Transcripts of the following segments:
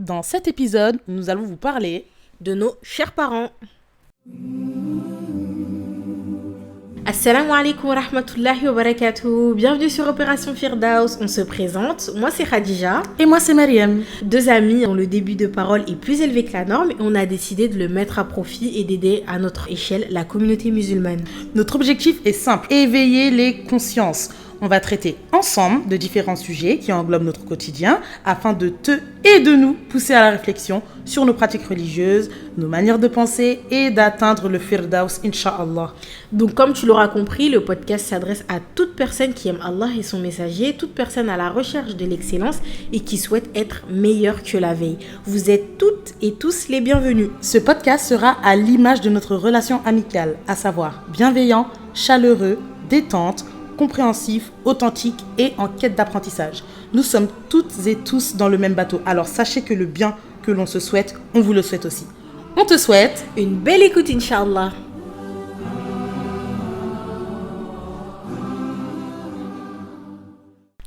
Dans cet épisode, nous allons vous parler de nos chers parents. Assalamu alaikum wa rahmatullahi wa barakatuh. Bienvenue sur Opération Firdaus. On se présente. Moi, c'est Khadija. Et moi, c'est Mariam. Deux amis dont le début de parole est plus élevé que la norme et on a décidé de le mettre à profit et d'aider à notre échelle la communauté musulmane. Notre objectif est simple, éveiller les consciences. On va traiter ensemble de différents sujets qui englobent notre quotidien afin de te et de nous pousser à la réflexion sur nos pratiques religieuses, nos manières de penser et d'atteindre le Firdaus, Inch'Allah. Donc comme tu l'auras compris, le podcast s'adresse à toute personne qui aime Allah et son messager, toute personne à la recherche de l'excellence et qui souhaite être meilleure que la veille. Vous êtes toutes et tous les bienvenus. Ce podcast sera à l'image de notre relation amicale, à savoir bienveillant, chaleureux, détente, compréhensif, authentique et en quête d'apprentissage. Nous sommes toutes et tous dans le même bateau, alors sachez que le bien que l'on se souhaite, on vous le souhaite aussi. On te souhaite une belle écoute, Inch'Allah.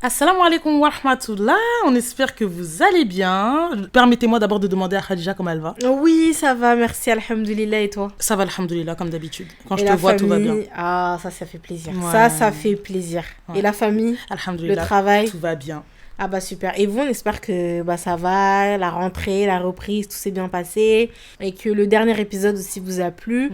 Assalamu alaikum wa rahmatullah, on espère que vous allez bien. Permettez-moi d'abord de demander à Khadija comment elle va. Oui, ça va, merci, alhamdoulilah, et toi? Ça va, alhamdoulilah, comme d'habitude. Quand et je te vois, famille, tout va bien. Ah, ça fait plaisir. Ouais. Ça fait plaisir. Ouais. Et la famille? Alhamdoulilah, le travail? tout va bien. Ah bah super. Et vous, on espère que ça va, la rentrée, la reprise, tout s'est bien passé et que le dernier épisode aussi vous a plu.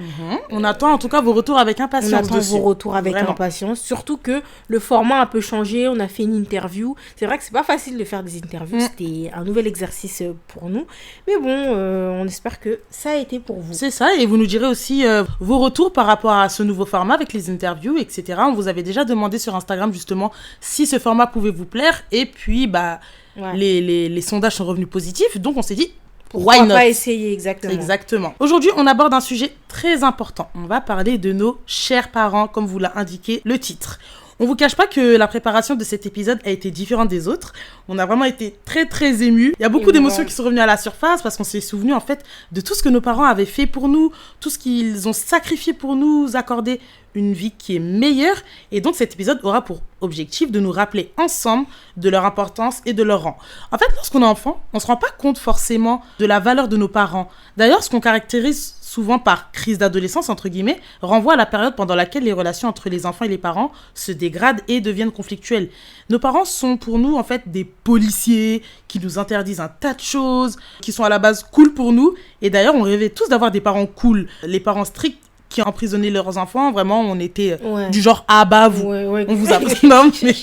On attend en tout cas vos retours avec impatience. On attend dessus. vos retours avec Vraiment. impatience. Surtout que le format a un peu changé. On a fait une interview. C'est vrai que c'est pas facile de faire des interviews. C'était un nouvel exercice pour nous. Mais bon, on espère que ça a été pour vous. C'est ça. Et vous nous direz aussi vos retours par rapport à ce nouveau format avec les interviews, etc. On vous avait déjà demandé sur Instagram justement si ce format pouvait vous plaire. Et puis, Ouais. les sondages sont revenus positifs. Donc, on s'est dit, Pourquoi why not? pas essayer, exactement. Exactement. Aujourd'hui, on aborde un sujet très important. On va parler de nos chers parents, comme vous l'a indiqué le titre. On vous cache pas que la préparation de cet épisode a été différente des autres. On a vraiment été très très émus. Il y a beaucoup d'émotions qui sont revenues à la surface parce qu'on s'est souvenu en fait de tout ce que nos parents avaient fait pour nous, tout ce qu'ils ont sacrifié pour nous accorder une vie qui est meilleure. Et donc cet épisode aura pour objectif de nous rappeler ensemble de leur importance et de leur rang. En fait, lorsqu'on est enfant, on se rend pas compte forcément de la valeur de nos parents. D'ailleurs, ce qu'on caractérise souvent par crise d'adolescence, entre guillemets, renvoie à la période pendant laquelle les relations entre les enfants et les parents se dégradent et deviennent conflictuelles. Nos parents sont pour nous, en fait, des policiers qui nous interdisent un tas de choses, qui sont à la base cool pour nous. Et d'ailleurs, on rêvait tous d'avoir des parents cool. Les parents stricts qui emprisonnaient leurs enfants, vraiment, on était du genre, ah bah, vous, on vous a pris. Non, mais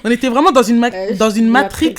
on était vraiment dans une matrix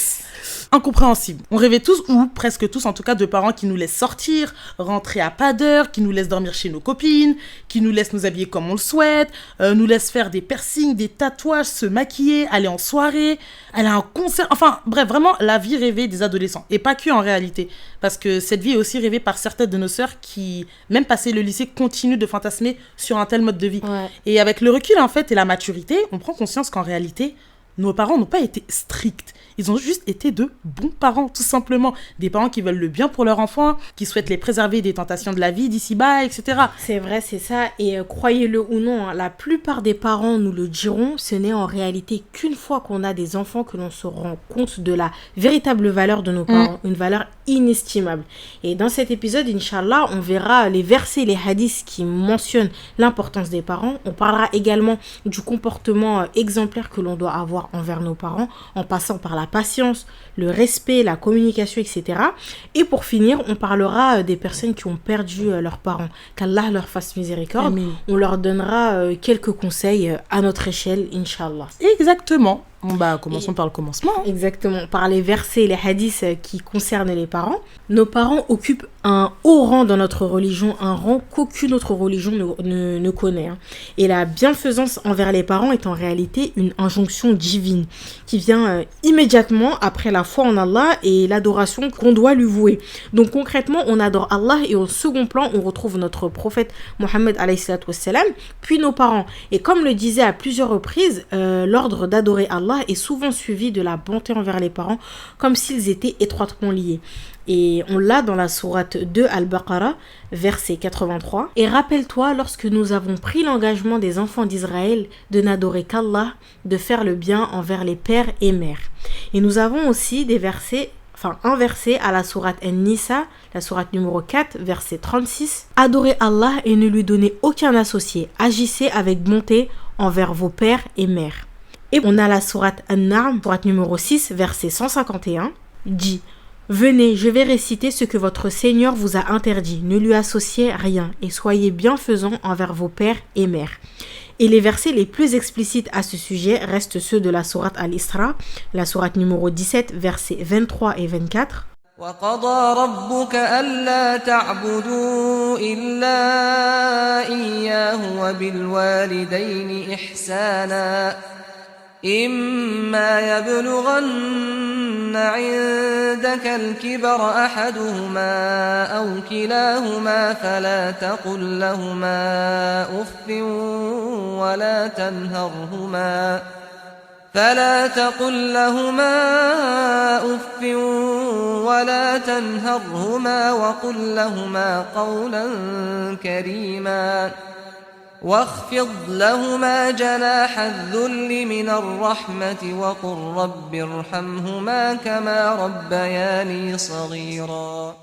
incompréhensible. On rêvait tous, ou presque tous en tout cas, de parents qui nous laissent sortir, rentrer à pas d'heure, qui nous laissent dormir chez nos copines, qui nous laissent nous habiller comme on le souhaite, nous laissent faire des piercings, des tatouages, se maquiller, aller en soirée, aller à un concert, enfin bref, vraiment la vie rêvée des adolescents. Et pas que en réalité, parce que cette vie est aussi rêvée par certaines de nos sœurs qui, même passé le lycée, continuent de fantasmer sur un tel mode de vie. Ouais. Et avec le recul en fait et la maturité, on prend conscience qu'en réalité, nos parents n'ont pas été stricts. Ils ont juste été de bons parents, tout simplement. Des parents qui veulent le bien pour leurs enfants, qui souhaitent les préserver des tentations de la vie d'ici-bas, etc. C'est vrai, c'est ça. Et croyez-le ou non, la plupart des parents nous le diront, ce n'est en réalité qu'une fois qu'on a des enfants que l'on se rend compte de la véritable valeur de nos parents. Une valeur inestimable. Et dans cet épisode, Inch'Allah, on verra les versets, les hadiths qui mentionnent l'importance des parents. On parlera également du comportement exemplaire que l'on doit avoir envers nos parents, en passant par la patience, le respect, la communication, etc. Et pour finir, on parlera des personnes qui ont perdu leurs parents. Qu'Allah leur fasse miséricorde. Amin. On leur donnera quelques conseils à notre échelle, Inch'Allah. Exactement. Commençons par le commencement. Exactement. Par les versets et les hadiths qui concernent les parents. Nos parents occupent un haut rang dans notre religion, un rang qu'aucune autre religion ne connaît. Et la bienfaisance envers les parents est en réalité une injonction divine qui vient immédiatement après la foi en Allah et l'adoration qu'on doit lui vouer. Donc concrètement, on adore Allah et au second plan, on retrouve notre prophète Mohammed alayhi salatu wassalam, puis nos parents. Et comme le disait à plusieurs reprises, l'ordre d'adorer Allah est souvent suivi de la bonté envers les parents, comme s'ils étaient étroitement liés. Et on l'a dans la sourate 2 Al-Baqarah, verset 83. Et rappelle-toi, lorsque nous avons pris l'engagement des enfants d'Israël de n'adorer qu'Allah, de faire le bien envers les pères et mères. Et nous avons aussi des versets enfin un verset à la sourate An-Nisa, la sourate numéro 4, verset 36. Adorez Allah et ne lui donnez aucun associé. Agissez avec bonté envers vos pères et mères. Et on a la sourate An-Na'm, sourate numéro 6, verset 151, dit « Venez, je vais réciter ce que votre Seigneur vous a interdit. Ne lui associez rien et soyez bienfaisants envers vos pères et mères. » Et les versets les plus explicites à ce sujet restent ceux de la sourate Al-Isra, la sourate numéro 17, versets 23 et 24. وَقَضَى رَبُّكَ أَلَّا تَعْبُدُوا إِلَّا إِيَّاهُ وَبِالْوَالِدَيْنِ إِحْسَانًا إِمَّا يَبْلُغَنَّ عِندَكَ الْكِبَرَ أَحَدُهُمَا أَوْ كِلَاهُمَا فَلَا تَقُل لَّهُمَا أُفٍّ ولا تنهرهما وقل لهما قولا كريما واخفض لهما جناح الذل من الرحمة وقل رب ارحمهما كما ربياني صغيرا.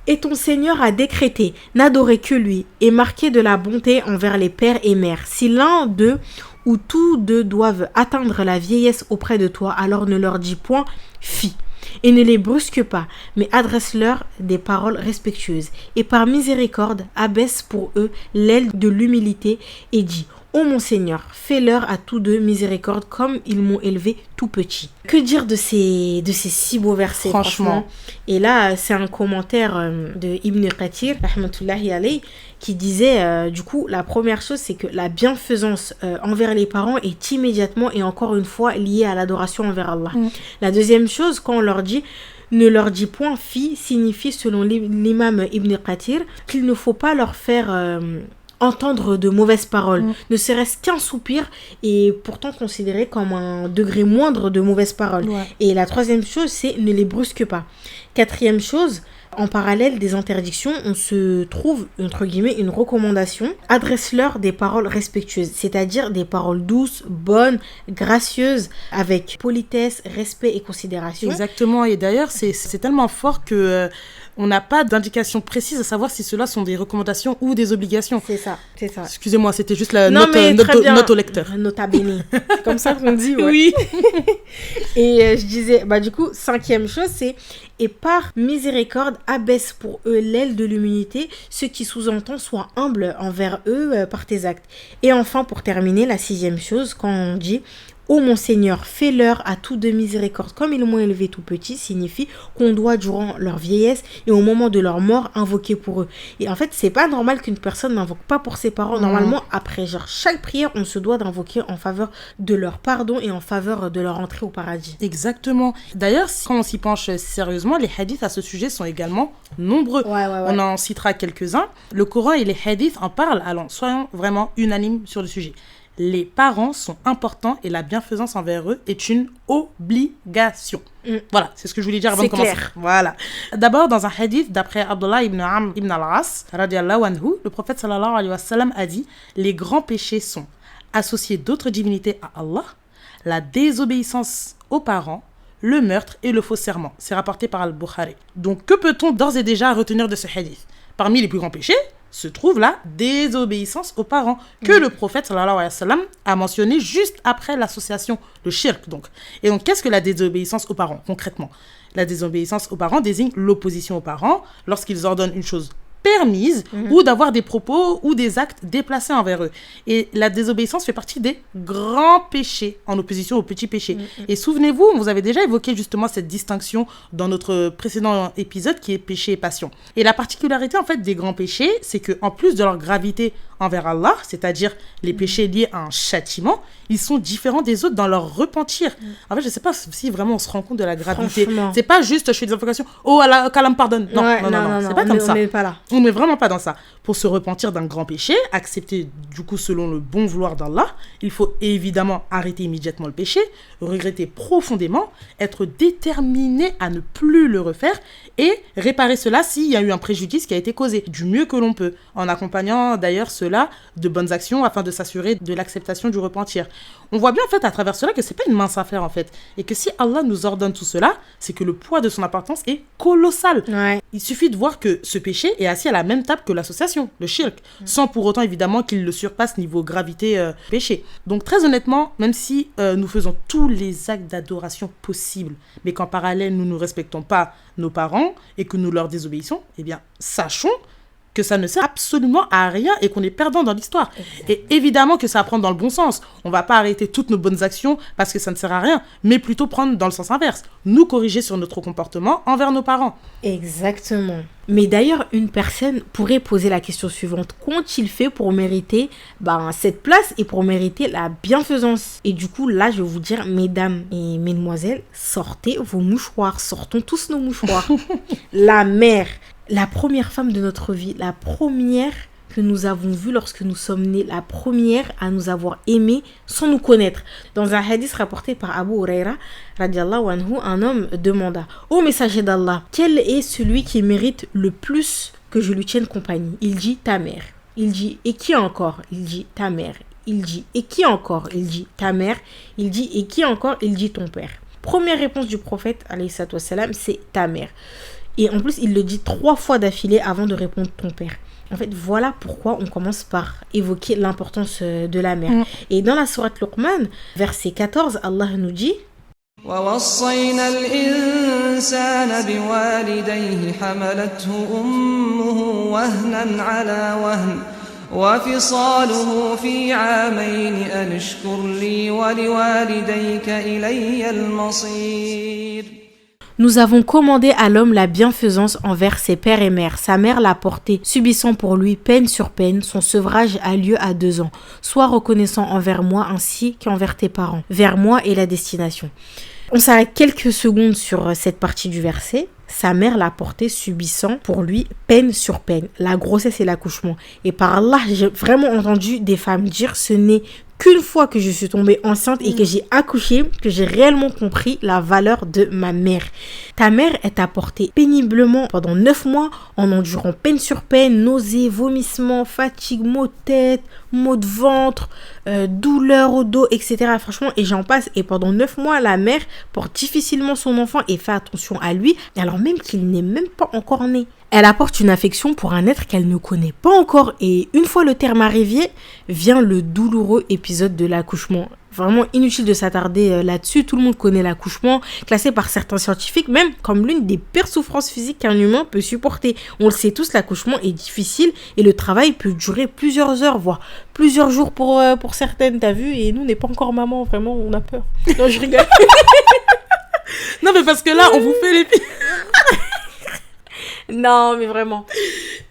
Et ton Seigneur a décrété, n'adorez que lui, et marquez de la bonté envers les pères et mères. Si l'un d'eux ou tous deux doivent atteindre la vieillesse auprès de toi, alors ne leur dis point « fi ». Et ne les brusque pas, mais adresse-leur des paroles respectueuses. Et par miséricorde, abaisse pour eux l'aile de l'humilité et dis « Ô mon Seigneur, fais-leur à tous deux miséricorde comme ils m'ont élevé tout petit. » Que dire de ces si beaux versets, franchement. Et là, c'est un commentaire de Ibn Kathir, rahmatullahi alayhi, qui disait, du coup, la première chose, c'est que la bienfaisance envers les parents est immédiatement et encore une fois liée à l'adoration envers Allah. La deuxième chose, quand on leur dit « ne leur dis point fi », signifie, selon l'imam Ibn Kathir, qu'il ne faut pas leur faire entendre de mauvaises paroles, ne serait-ce qu'un soupir est pourtant considéré comme un degré moindre de mauvaises paroles. Et la troisième chose, c'est ne les brusque pas. Quatrième chose, en parallèle des interdictions, on se trouve, entre guillemets, une recommandation. Adresse-leur des paroles respectueuses, c'est-à-dire des paroles douces, bonnes, gracieuses, avec politesse, respect et considération. Exactement, et d'ailleurs, c'est tellement fort que on n'a pas d'indication précise à savoir si cela sont des recommandations ou des obligations. C'est ça. Excusez-moi, c'était juste la note au lecteur. Nota bene. C'est comme ça qu'on dit, ouais. Oui. Et je disais, du coup, cinquième chose, c'est « Et par miséricorde, abaisse pour eux l'aile de l'humilité, ce qui sous-entend soit humble envers eux par tes actes. » Et enfin, pour terminer, la sixième chose, quand on dit « Ô mon Seigneur, fais-leur à tous deux miséricorde comme ils m'ont élevé tout petit » signifie qu'on doit, durant leur vieillesse et au moment de leur mort, invoquer pour eux. Et en fait, c'est pas normal qu'une personne n'invoque pas pour ses parents. Normalement, après chaque prière, on se doit d'invoquer en faveur de leur pardon et en faveur de leur entrée au paradis. Exactement. D'ailleurs, quand on s'y penche sérieusement, les hadiths à ce sujet sont également nombreux. On en citera quelques-uns. Le Coran et les hadiths en parlent, alors soyons vraiment unanimes sur le sujet. Les parents sont importants et la bienfaisance envers eux est une obligation. Voilà, c'est ce que je voulais dire avant de commencer. Clair. Voilà. D'abord, dans un hadith d'après Abdullah ibn Amr ibn al-As, radiallahu anhu, le prophète sallallahu alayhi wa sallam a dit « Les grands péchés sont associer d'autres divinités à Allah, la désobéissance aux parents, le meurtre et le faux serment. » C'est rapporté par Al-Bukhari. Donc, que peut-on d'ores et déjà retenir de ce hadith ? Parmi les plus grands péchés se trouve la désobéissance aux parents que le prophète sallallahu alayhi wa sallam a mentionné juste après l'association, le shirk donc. Et donc, qu'est-ce que la désobéissance aux parents concrètement ? La désobéissance aux parents désigne l'opposition aux parents lorsqu'ils ordonnent une chose permise ou d'avoir des propos ou des actes déplacés envers eux. Et la désobéissance fait partie des grands péchés en opposition aux petits péchés. Et souvenez-vous, on vous avait déjà évoqué justement cette distinction dans notre précédent épisode qui est péché et passion. Et la particularité en fait des grands péchés, c'est que en plus de leur gravité envers Allah, c'est-à-dire les péchés liés à un châtiment, ils sont différents des autres dans leur repentir. En fait, je ne sais pas si vraiment on se rend compte de la gravité. C'est pas juste je fais des invocations, oh Allah, qu'Allah me pardonne. Non, c'est pas comme ça. On n'est pas là. On n'est vraiment pas dans ça. Pour se repentir d'un grand péché, accepter du coup selon le bon vouloir d'Allah, il faut évidemment arrêter immédiatement le péché, regretter profondément, être déterminé à ne plus le refaire et réparer cela s'il y a eu un préjudice qui a été causé, du mieux que l'on peut, en accompagnant d'ailleurs cela cela de bonnes actions afin de s'assurer de l'acceptation du repentir. On voit bien en fait à travers cela que c'est pas une mince affaire en fait. Et que si Allah nous ordonne tout cela, c'est que le poids de son importance est colossal. Ouais. Il suffit de voir que ce péché est assis à la même table que l'association, le shirk, sans pour autant évidemment qu'il le surpasse niveau gravité péché. Donc très honnêtement, même si nous faisons tous les actes d'adoration possibles, mais qu'en parallèle nous ne respectons pas nos parents et que nous leur désobéissons, eh bien sachons que ça ne sert absolument à rien et qu'on est perdant dans l'histoire. Et évidemment que ça va prendre dans le bon sens. On va pas arrêter toutes nos bonnes actions parce que ça ne sert à rien, mais plutôt prendre dans le sens inverse. Nous corriger sur notre comportement envers nos parents. Exactement. Mais d'ailleurs, une personne pourrait poser la question suivante. Qu'ont-ils fait pour mériter cette place et pour mériter la bienfaisance? Et du coup, là, je vais vous dire, mesdames et mesdemoiselles, sortez vos mouchoirs. Sortons tous nos mouchoirs. La mère, la première femme de notre vie, la première que nous avons vue lorsque nous sommes nés, la première à nous avoir aimés sans nous connaître. Dans un hadith rapporté par Abu Huraira, radiallahu anhu, un homme demanda: Ô messager d'Allah, quel est celui qui mérite le plus que je lui tienne compagnie? Il dit: ta mère. Il dit: et qui encore? Il dit: ta mère. Il dit: et qui encore? Il dit: ta mère. Il dit: et qui encore? Il dit: ton père. Première réponse du prophète, alayhi salatu wassalam, c'est ta mère. Et en plus, il le dit 3 fois d'affilée avant de répondre ton père. En fait, voilà pourquoi on commence par évoquer l'importance de la mère. Et dans la sourate Luqman, verset 14, Allah nous dit: ووصينا الإنسان بوالديه حملته أمه وهنا على وهن وفصاله في عامين أن اشكر لي ولوالديك إلي المصير. Nous avons commandé à l'homme la bienfaisance envers ses pères et mères. Sa mère l'a porté, subissant pour lui peine sur peine. Son sevrage a lieu à 2 ans. Sois reconnaissant envers moi ainsi qu'envers tes parents. Vers moi est la destination. On s'arrête quelques secondes sur cette partie du verset. Sa mère l'a porté, subissant pour lui peine sur peine. La grossesse et l'accouchement. Et par Allah, j'ai vraiment entendu des femmes dire: ce n'est qu'une fois que je suis tombée enceinte et que j'ai accouché, que j'ai réellement compris la valeur de ma mère. Ta mère, elle t'a porté péniblement pendant 9 mois en endurant peine sur peine, nausées, vomissements, fatigue, maux de tête, maux de ventre, douleur au dos, etc. Franchement, et j'en passe. Et pendant 9 mois, la mère porte difficilement son enfant et fait attention à lui, alors même qu'il n'est même pas encore né. Elle apporte une affection pour un être qu'elle ne connaît pas encore. Et une fois le terme arrivé, vient le douloureux épisode de l'accouchement. Vraiment inutile de s'attarder là-dessus. Tout le monde connaît l'accouchement, classé par certains scientifiques même comme l'une des pires souffrances physiques qu'un humain peut supporter. On le sait tous, l'accouchement est difficile et le travail peut durer plusieurs heures, voire plusieurs jours pour certaines, t'as vu. Et nous, on n'est pas encore maman, vraiment, on a peur. Non, je rigole. Non, mais parce que là, on vous fait les filles. Non, mais vraiment.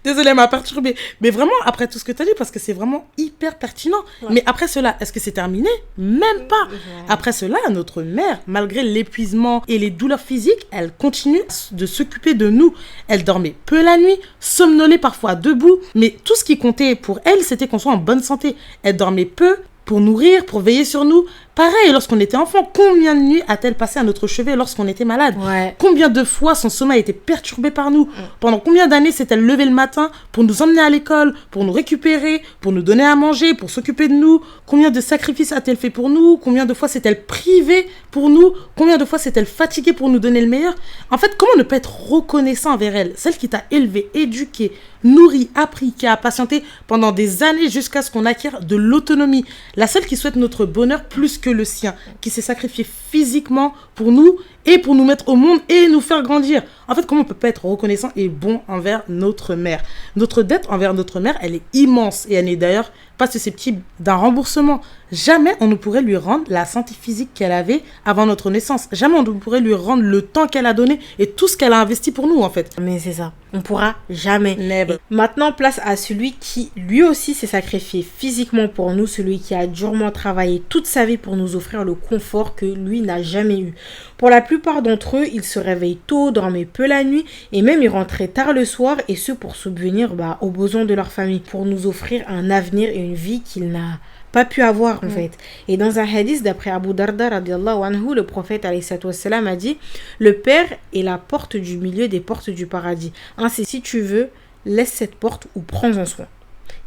Désolée, elle m'a perturbée. Mais vraiment, après tout ce que tu as dit, parce que c'est vraiment hyper pertinent. Ouais. Mais après cela, est-ce que c'est terminé? Même pas. Ouais. Après cela, notre mère, malgré l'épuisement et les douleurs physiques, elle continue de s'occuper de nous. Elle dormait peu la nuit, somnolait parfois debout. Mais tout ce qui comptait pour elle, c'était qu'on soit en bonne santé. Elle dormait peu pour nourrir, pour veiller sur nous. Pareil, lorsqu'on était enfant, combien de nuits a-t-elle passé à notre chevet lorsqu'on était malade? Ouais. Combien de fois son sommeil était perturbé par nous? Pendant combien d'années s'est-elle levée le matin pour nous emmener à l'école, pour nous récupérer, pour nous donner à manger, pour s'occuper de nous? Combien de sacrifices a-t-elle fait pour nous? Combien de fois s'est-elle privée pour nous? Combien de fois s'est-elle fatiguée pour nous donner le meilleur? En fait, comment ne pas être reconnaissant envers elle? Celle qui t'a élevé, éduqué, nourri, appris, qui a patienté pendant des années jusqu'à ce qu'on acquiert de l'autonomie. La seule qui souhaite notre bonheur plus que le sien, qui s'est sacrifié physiquement pour nous et pour nous mettre au monde et nous faire grandir. En fait, comment on peut pas être reconnaissant et bon envers notre mère? Notre dette envers notre mère, elle est immense et elle n'est d'ailleurs pas susceptible d'un remboursement. Jamais on ne pourrait lui rendre la santé physique qu'elle avait avant notre naissance. Jamais on ne pourrait lui rendre le temps qu'elle a donné et tout ce qu'elle a investi pour nous, en fait. Mais c'est ça. On pourra jamais. Never. Maintenant, place à celui qui, lui aussi, s'est sacrifié physiquement pour nous, celui qui a durement travaillé toute sa vie pour nous offrir le confort que lui n'a jamais eu. Pour la plupart d'entre eux, ils se réveillent tôt, dormaient peu la nuit et même ils rentraient tard le soir, et ce pour subvenir aux besoins de leur famille, pour nous offrir un avenir et une vie qu'il n'a pas pu avoir en fait. Et dans un hadith d'après Abu Darda radiallahu anhu, le prophète alayhi salatu wassalam a dit: le père est la porte du milieu des portes du paradis. Ainsi, si tu veux, laisse cette porte ou prends-en soin.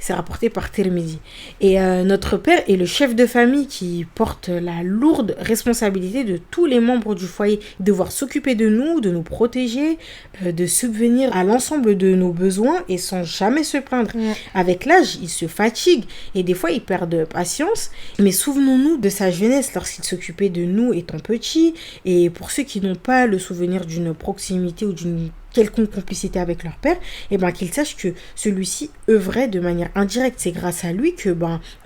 C'est rapporté par Tirmidhi. Et notre père est le chef de famille qui porte la lourde responsabilité de tous les membres du foyer, devoir s'occuper de nous protéger, de subvenir à l'ensemble de nos besoins et sans jamais se plaindre. Avec l'âge, il se fatigue et des fois il perd de patience. Mais souvenons-nous de sa jeunesse lorsqu'il s'occupait de nous étant petits. Et pour ceux qui n'ont pas le souvenir d'une proximité ou d'une quelconque complicité avec leur père, et ben qu'ils sachent que celui-ci œuvrait de manière indirecte. C'est grâce à lui que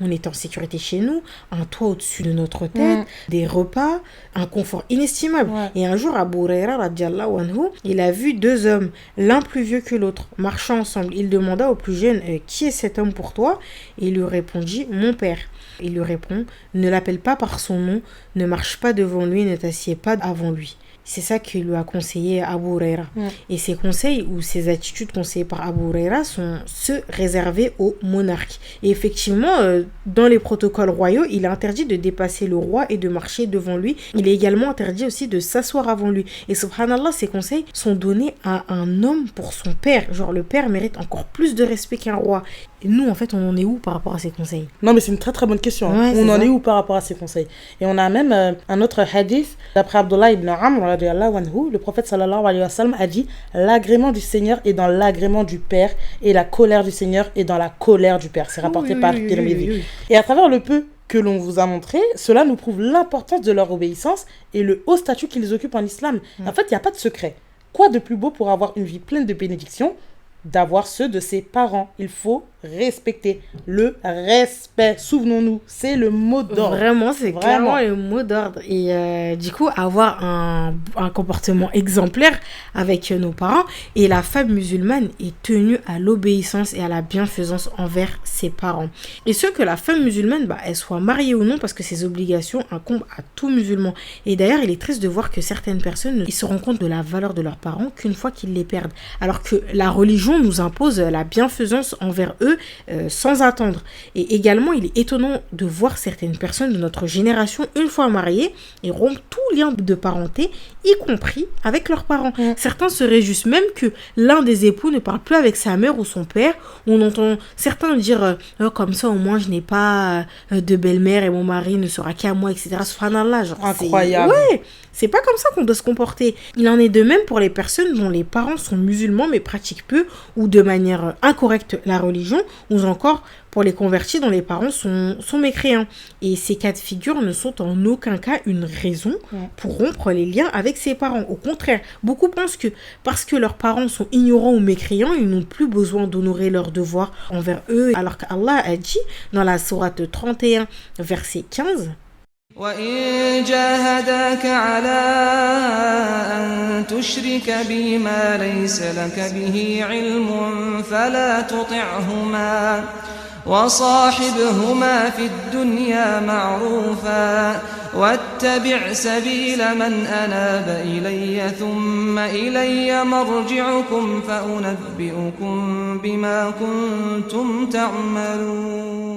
on est en sécurité chez nous, un toit au-dessus de notre tête, des repas, un confort inestimable. Et un jour, Abu Huraira radiallahu anhu, il a vu deux hommes, l'un plus vieux que l'autre, marchant ensemble. Il demanda au plus jeune qui est cet homme pour toi, et il lui répondit mon père. Il lui répond ne l'appelle pas par son nom, ne marche pas devant lui, ne t'assieds pas avant lui. C'est ça que lui a conseillé Abu Huraira. Et ces conseils ou ces attitudes conseillées par Abu Huraira sont ceux réservés aux monarques. Et effectivement, dans les protocoles royaux, il est interdit de dépasser le roi et de marcher devant lui. Il est également interdit aussi de s'asseoir avant lui. Et subhanallah, ces conseils sont donnés à un homme pour son père. Genre, le père mérite encore plus de respect qu'un roi. Et nous, en fait, on en est où par rapport à ces conseils? Non, mais c'est une très très bonne question. On en est où par rapport à ces conseils? Et on a même un autre hadith d'après Abdullah ibn Amr, le prophète sallallahu alayhi wa sallam a dit l'agrément du Seigneur est dans l'agrément du Père et la colère du Seigneur est dans la colère du Père. C'est rapporté par Tirmidhi. Et à travers le peu que l'on vous a montré, cela nous prouve l'importance de leur obéissance et le haut statut qu'ils occupent en islam. En fait, il n'y a pas de secret. Quoi de plus beau pour avoir une vie pleine de bénédictions d'avoir ceux de ses parents? Il faut respecter. Le respect, souvenons-nous, c'est le mot d'ordre. Vraiment, c'est clairement le mot d'ordre. Et du coup, avoir un comportement exemplaire avec nos parents. Et la femme musulmane est tenue à l'obéissance et à la bienfaisance envers ses parents. Et ce que la femme musulmane, elle soit mariée ou non, parce que ses obligations incombent à tout musulman. Et d'ailleurs, il est triste de voir que certaines personnes, ils se rendent compte de la valeur de leurs parents qu'une fois qu'ils les perdent. Alors que la religion nous impose la bienfaisance envers eux sans attendre. Et également, il est étonnant de voir certaines personnes de notre génération, une fois mariées, et rompre tout lien de parenté, y compris avec leurs parents. Certains se réjouissent même que l'un des époux ne parle plus avec sa mère ou son père. On entend certains dire comme ça au moins je n'ai pas de belle-mère et mon mari ne sera qu'à moi, etc. Subhanallah, genre, incroyable. C'est pas comme ça qu'on doit se comporter. Il en est de même pour les personnes dont les parents sont musulmans mais pratiquent peu ou de manière incorrecte la religion, ou encore pour les convertis dont les parents sont mécréants. Et ces cas de figure ne sont en aucun cas une raison pour rompre les liens avec ses parents. Au contraire, beaucoup pensent que parce que leurs parents sont ignorants ou mécréants, ils n'ont plus besoin d'honorer leurs devoirs envers eux, alors qu'Allah a dit dans la sourate 31, verset 15, وإن جاهداك على أن تشرك بي ما ليس لك به علم فلا تطعهما وصاحبهما في الدنيا معروفا واتبع سبيل من أناب إلي ثم إلي مرجعكم فأنبئكم بما كنتم تعملون.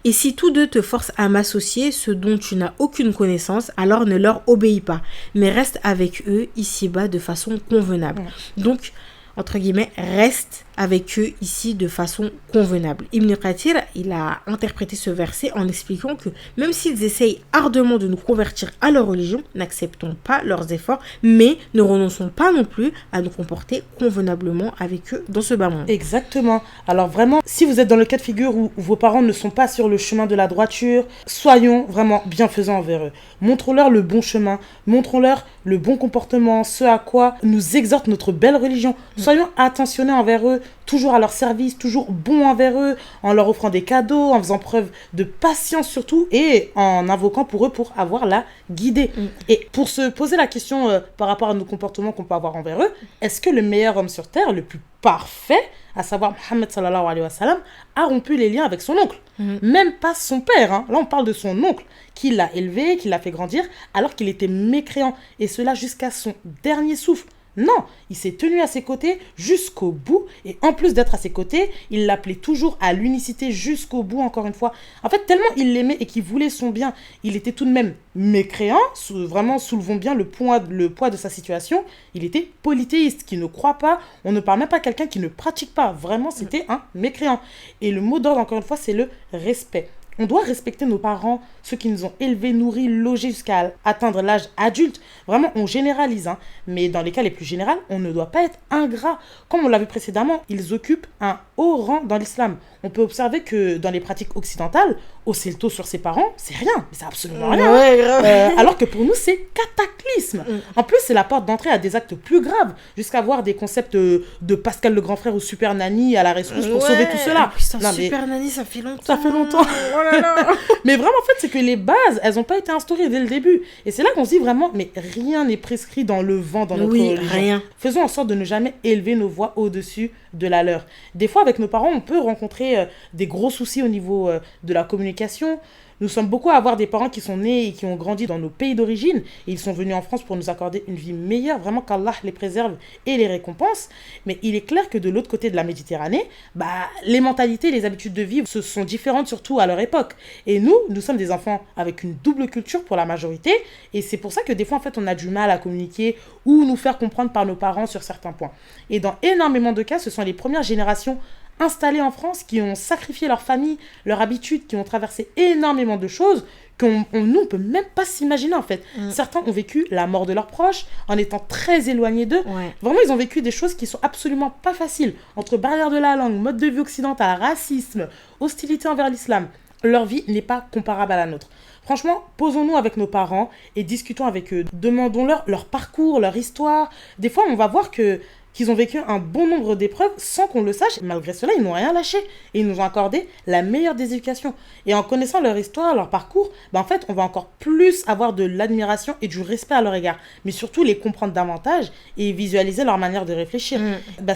Et si tous deux te forcent à m'associer, ce dont tu n'as aucune connaissance, alors ne leur obéis pas, mais reste avec eux ici-bas de façon convenable. Donc, entre guillemets, reste avec eux ici de façon convenable. Ibn Kathir, il a interprété ce verset en expliquant que même s'ils essayent ardemment de nous convertir à leur religion, n'acceptons pas leurs efforts, mais ne renonçons pas non plus à nous comporter convenablement avec eux dans ce bas monde. Exactement. Alors vraiment, si vous êtes dans le cas de figure où vos parents ne sont pas sur le chemin de la droiture, soyons vraiment bienfaisants envers eux. Montrons-leur le bon chemin, montrons-leur le bon comportement, ce à quoi nous exhorte notre belle religion. Soyons attentionnés envers eux, toujours à leur service, toujours bons envers eux, en leur offrant des cadeaux, en faisant preuve de patience surtout, et en invoquant pour eux pour avoir la guidée. Et pour se poser la question par rapport à nos comportements qu'on peut avoir envers eux, est-ce que le meilleur homme sur terre, le plus parfait, à savoir Mohammed sallallahu alayhi wa sallam, a rompu les liens avec son oncle? Même pas son père, hein. Là on parle de son oncle, qui l'a élevé, qui l'a fait grandir, alors qu'il était mécréant, et cela jusqu'à son dernier souffle. Non, il s'est tenu à ses côtés jusqu'au bout. Et en plus d'être à ses côtés, il l'appelait toujours à l'unicité jusqu'au bout, encore une fois. En fait, tellement il l'aimait et qu'il voulait son bien, il était tout de même mécréant. Vraiment, soulevons bien le poids de sa situation. Il était polythéiste, qui ne croit pas. On ne parle même pas à quelqu'un qui ne pratique pas. Vraiment, c'était un mécréant. Et le mot d'ordre, encore une fois, c'est le respect. On doit respecter nos parents, ceux qui nous ont élevés, nourris, logés jusqu'à atteindre l'âge adulte. Vraiment, on généralise, hein. Mais dans les cas les plus généraux, on ne doit pas être ingrat. Comme on l'a vu précédemment, ils occupent un haut rang dans l'islam. On peut observer que dans les pratiques occidentales, hausser le taux sur ses parents, c'est rien. Mais c'est absolument rien. Ouais, grave. Alors que pour nous, c'est cataclysme. En plus, c'est la porte d'entrée à des actes plus graves, jusqu'à voir des concepts de Pascal le grand frère ou Super Nanny à la rescousse pour sauver tout cela. Putain, non, Super Nanny, ça fait longtemps. Ça fait longtemps. Oh là là. Mais vraiment, en fait, c'est que les bases, elles n'ont pas été instaurées dès le début. Et c'est là qu'on se dit vraiment, mais rien n'est prescrit dans le vent, dans notre religion. Rien. Faisons en sorte de ne jamais élever nos voix au-dessus de la leur. Des fois, avec nos parents, on peut rencontrer des gros soucis au niveau de la communication. Nous sommes beaucoup à avoir des parents qui sont nés et qui ont grandi dans nos pays d'origine et ils sont venus en France pour nous accorder une vie meilleure, vraiment qu'Allah les préserve et les récompense. Mais il est clair que de l'autre côté de la Méditerranée, les mentalités, les habitudes de vie sont différentes, surtout à leur époque. Et nous sommes des enfants avec une double culture pour la majorité et c'est pour ça que des fois, en fait, on a du mal à communiquer ou nous faire comprendre par nos parents sur certains points. Et dans énormément de cas, ce sont les premières générations installés en France, qui ont sacrifié leur famille, leur habitude, qui ont traversé énormément de choses nous, on ne peut même pas s'imaginer en fait. Certains ont vécu la mort de leurs proches en étant très éloignés d'eux. Ouais. Vraiment, ils ont vécu des choses qui sont absolument pas faciles. Entre barrière de la langue, mode de vie occidental, racisme, hostilité envers l'islam. Leur vie n'est pas comparable à la nôtre. Franchement, posons-nous avec nos parents et discutons avec eux. Demandons-leur leur parcours, leur histoire. Des fois, on va voir qu'ils ont vécu un bon nombre d'épreuves sans qu'on le sache. Malgré cela, ils n'ont rien lâché et ils nous ont accordé la meilleure des éducations. Et en connaissant leur histoire, leur parcours, en fait, on va encore plus avoir de l'admiration et du respect à leur égard. Mais surtout, les comprendre davantage et visualiser leur manière de réfléchir.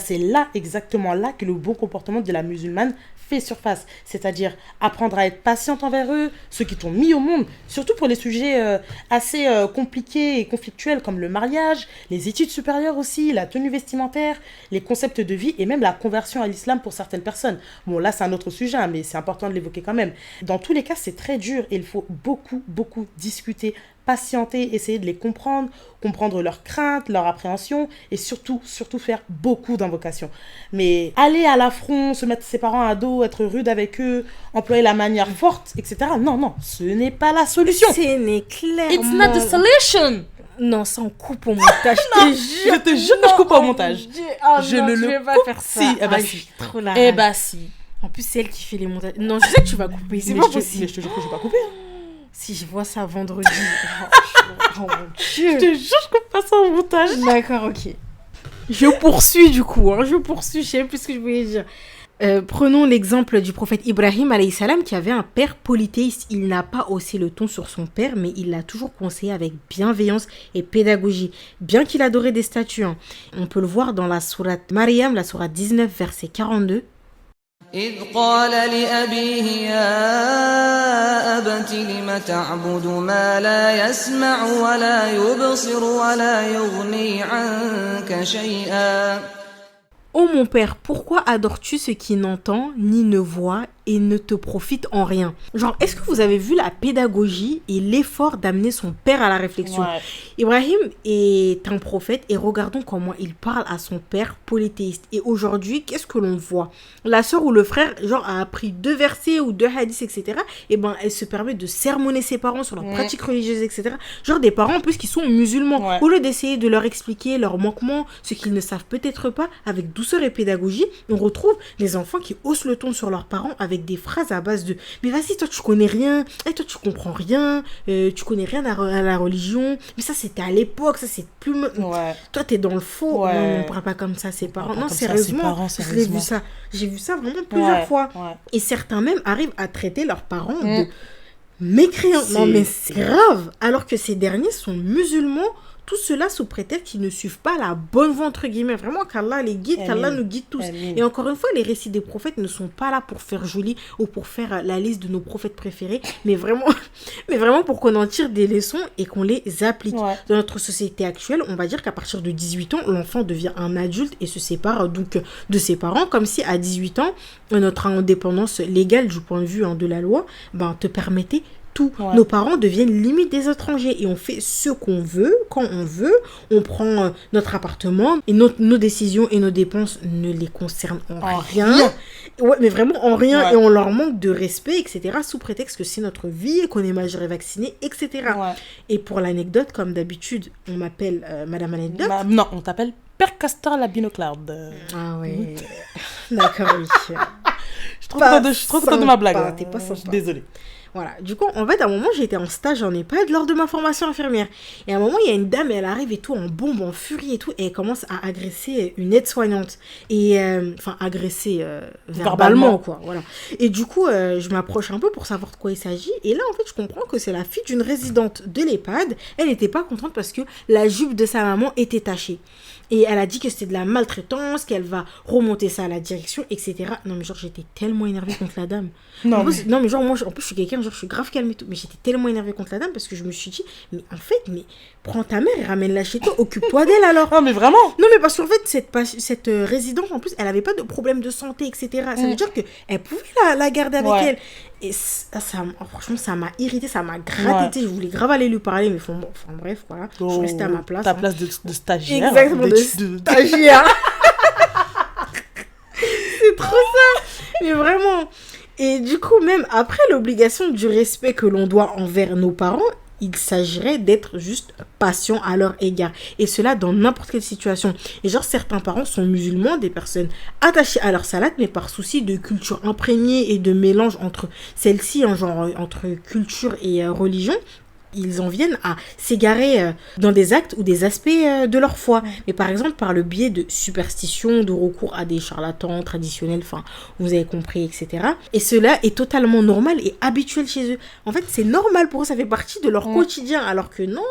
C'est là, exactement là, que le bon comportement de la musulmane fait surface. C'est-à-dire apprendre à être patiente envers eux, ceux qui t'ont mis au monde, surtout pour les sujets assez compliqués et conflictuels comme le mariage, les études supérieures aussi, la tenue vestimentaire, les concepts de vie et même la conversion à l'islam pour certaines personnes. Bon, là, c'est un autre sujet, mais c'est important de l'évoquer quand même. Dans tous les cas, c'est très dur et il faut beaucoup discuter, patienter, essayer de les comprendre leurs craintes, leurs appréhensions et surtout faire beaucoup d'invocations. Mais aller à l'affront, se mettre ses parents à dos, être rude avec eux, employer la manière forte, etc. Non, ce n'est pas la solution. Ce n'est clairement... It's not the solution. Non, ça on coupe au montage. Je te jure que je coupe au montage. Je ne vais le pas coupe. faire ça. Si, Je suis trop là. Si. En plus, c'est elle qui fait les montages. Non, je sais que tu vas couper. C'est pas possible. Mais je te jure que je vais pas couper. Si je vois ça vendredi. Oh mon Dieu. Je te jure, je coupe pas ça au montage. D'accord, ok. Je poursuis du coup. Je sais plus ce que je voulais dire. Prenons l'exemple du prophète Ibrahim alayhi salam qui avait un père polythéiste. Il n'a pas haussé le ton sur son père, mais il l'a toujours conseillé avec bienveillance et pédagogie, bien qu'il adorait des statues. On peut le voir dans la sourate Maryam, la sourate 19, verset 42. إذ قال لأبيه يا أبت لم تعبد ما لا يسمع ولا يبصر ولا يغني عنك شيئا. Ô mon père, pourquoi adores-tu ce qui n'entend ni ne voit et ne te profite en rien? Genre, est-ce que vous avez vu la pédagogie et l'effort d'amener son père à la réflexion? Ouais. Ibrahim est un prophète et regardons comment il parle à son père polythéiste. Et aujourd'hui, qu'est-ce que l'on voit? La sœur ou le frère, genre, a appris 2 versets ou 2 hadiths, etc. Et elle se permet de sermonner ses parents sur leurs pratiques religieuses, etc. Genre des parents en plus qui sont musulmans. Ouais. Au lieu d'essayer de leur expliquer leurs manquements, ce qu'ils ne savent peut-être pas, avec douceur et pédagogie, on retrouve des enfants qui haussent le ton sur leurs parents avec des phrases à base de « Mais vas-y, toi tu connais rien, et toi tu comprends rien, tu connais rien à la religion, mais ça c'était à l'époque, ça c'est plus... Toi t'es dans le faux. Ouais. Non, on parle pas comme ça à ses parents. Non, sérieusement, sérieusement. J'ai vu ça vraiment plusieurs fois. Ouais. Et certains même arrivent à traiter leurs parents de mécréants. Non mais c'est grave. Alors que ces derniers sont musulmans Tout cela sous prétexte qu'ils ne suivent pas la bonne voie, entre guillemets. Vraiment, qu'Allah les guide, qu'Allah nous guide tous. Et encore une fois, les récits des prophètes ne sont pas là pour faire joli ou pour faire la liste de nos prophètes préférés, mais vraiment pour qu'on en tire des leçons et qu'on les applique. Dans notre société actuelle, on va dire qu'à partir de 18 ans, l'enfant devient un adulte et se sépare donc de ses parents, comme si à 18 ans, notre indépendance légale du point de vue de la loi, te permettait tout. Nos parents deviennent limite des étrangers et on fait ce qu'on veut, quand on veut, on prend notre appartement et nos décisions et nos dépenses ne les concernent en rien. Ouais, mais vraiment en rien, et on leur manque de respect, etc., sous prétexte que c'est notre vie et qu'on est majeur et vacciné, etc. Et pour l'anecdote, comme d'habitude, on m'appelle Madame Anecdote. Non, on t'appelle Père Castor la Binocloud. Ah ouais. D'accord, oui. Je suis trop contente de ma blague. T'es pas sympa. Je suis désolée. Voilà, du coup, en fait, à un moment, j'étais en stage en EHPAD lors de ma formation infirmière. Et à un moment, il y a une dame, elle arrive et tout, en bombe, en furie et tout, et elle commence à agresser une aide-soignante. Et, agresser verbalement, quoi, voilà. Et du coup, je m'approche un peu pour savoir de quoi il s'agit. Et là, en fait, je comprends que c'est la fille d'une résidente de l'EHPAD. Elle n'était pas contente parce que la jupe de sa maman était tachée. Et elle a dit que c'était de la maltraitance, qu'elle va remonter ça à la direction, etc. Non, mais genre, j'étais tellement énervée contre la dame. Non, mais genre, moi, en plus, je suis quelqu'un, genre, je suis grave calme et tout. Mais j'étais tellement énervée contre la dame parce que je me suis dit, mais en fait, prends ta mère et ramène-la chez toi, occupe-toi d'elle alors. Non, mais vraiment. Non, mais parce qu'en fait, cette résidente, en plus, elle avait pas de problème de santé, etc. Ça veut dire qu'elle pouvait la garder avec elle. Et franchement, ça m'a irrité, ça m'a gratté. Je voulais grave aller lui parler, mais enfin bref, voilà. Je suis restée à ma place. Ta place de stagiaire. Exactement, de stagiaire. C'est trop ça. Mais vraiment. Et du coup, même après l'obligation du respect que l'on doit envers nos parents, il s'agirait d'être juste patient à leur égard. Et cela dans n'importe quelle situation. Et genre, certains parents sont musulmans, des personnes attachées à leur salade, mais par souci de culture imprégnée et de mélange entre celle-ci, genre entre culture et religion, ils en viennent à s'égarer dans des actes ou des aspects de leur foi. Mais par exemple, par le biais de superstitions, de recours à des charlatans traditionnels, enfin, vous avez compris, etc. Et cela est totalement normal et habituel chez eux. En fait, c'est normal pour eux, ça fait partie de leur quotidien, alors que non.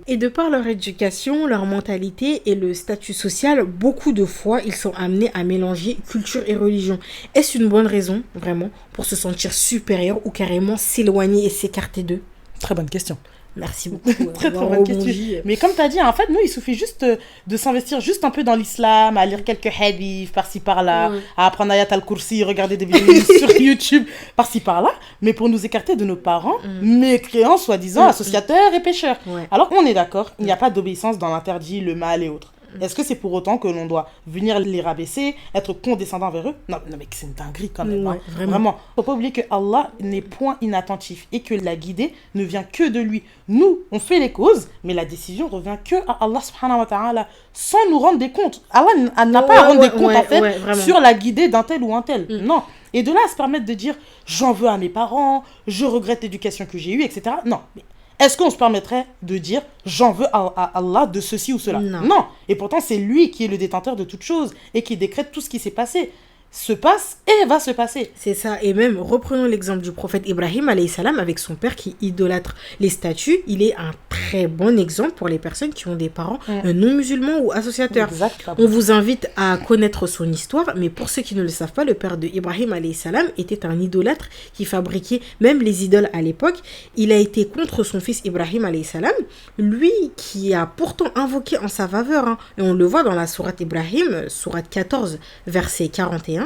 Et de par leur éducation, leur mentalité et le statut social, beaucoup de fois, ils sont amenés à mélanger culture et religion. Est-ce une bonne raison, vraiment, pour se sentir supérieur ou carrément s'éloigner et s'écarter d'eux ? Très bonne question. Merci beaucoup. Très bonne question. Mais comme tu as dit, en fait, nous, il suffit juste de s'investir juste un peu dans l'islam, à lire quelques hadiths par-ci par-là, à apprendre Ayat al-Kursi, regarder des vidéos sur YouTube par-ci par-là, mais pour nous écarter de nos parents, mécréants, soi-disant, associateurs et pécheurs. Alors, on est d'accord, il n'y a pas d'obéissance dans l'interdit, le mal et autres. Est-ce que c'est pour autant que l'on doit venir les rabaisser, être condescendant vers eux ? Non, mais c'est une dinguerie quand même. Vraiment. Faut pas oublier que Allah n'est point inattentif et que la guidée ne vient que de lui. Nous, on fait les causes, mais la décision revient que à Allah subhanahu wa ta'ala, sans nous rendre des comptes. Allah n'a pas à rendre des comptes, en fait, sur la guidée d'un tel ou un tel. Non. Et de là à se permettre de dire, j'en veux à mes parents, je regrette l'éducation que j'ai eue, etc. Non. Mais est-ce qu'on se permettrait de dire j'en veux à Allah de ceci ou cela ? Non. Et pourtant, c'est lui qui est le détenteur de toutes choses et qui décrète tout ce qui s'est passé. Se passe et va se passer. C'est ça. Et même, reprenons l'exemple du prophète Ibrahim, alayhi salam, avec son père qui idolâtre les statues. Il est un très bon exemple pour les personnes qui ont des parents non musulmans ou associateurs. Exactement. On vous invite à connaître son histoire, mais pour ceux qui ne le savent pas, le père de Ibrahim, alayhi salam, était un idolâtre qui fabriquait même les idoles à l'époque. Il a été contre son fils Ibrahim, alayhi salam, lui qui a pourtant invoqué en sa faveur. Et on le voit dans la sourate Ibrahim, sourate 14, verset 41.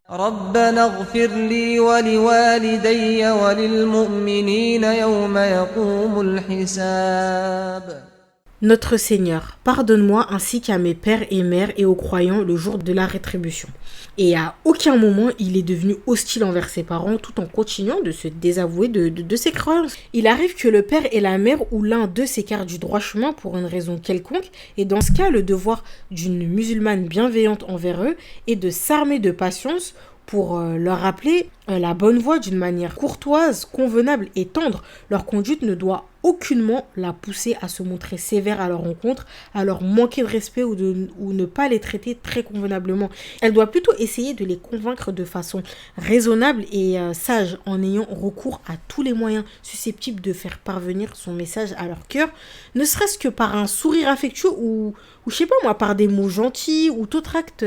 ربنا اغفر لي ولوالدي وللمؤمنين يوم يقوم الحساب. Notre Seigneur, pardonne-moi ainsi qu'à mes pères et mères et aux croyants le jour de la rétribution. Et à aucun moment il est devenu hostile envers ses parents tout en continuant de se désavouer de ses croyances. Il arrive que le père et la mère ou l'un d'eux s'écarte du droit chemin pour une raison quelconque, et dans ce cas le devoir d'une musulmane bienveillante envers eux est de s'armer de patience pour leur rappeler la bonne voie d'une manière courtoise, convenable et tendre. Leur conduite ne doit aucunement la pousser à se montrer sévère à leur rencontre, à leur manquer de respect ou ne pas les traiter très convenablement. Elle doit plutôt essayer de les convaincre de façon raisonnable et sage en ayant recours à tous les moyens susceptibles de faire parvenir son message à leur cœur, ne serait-ce que par un sourire affectueux ou je sais pas moi, par des mots gentils ou tout acte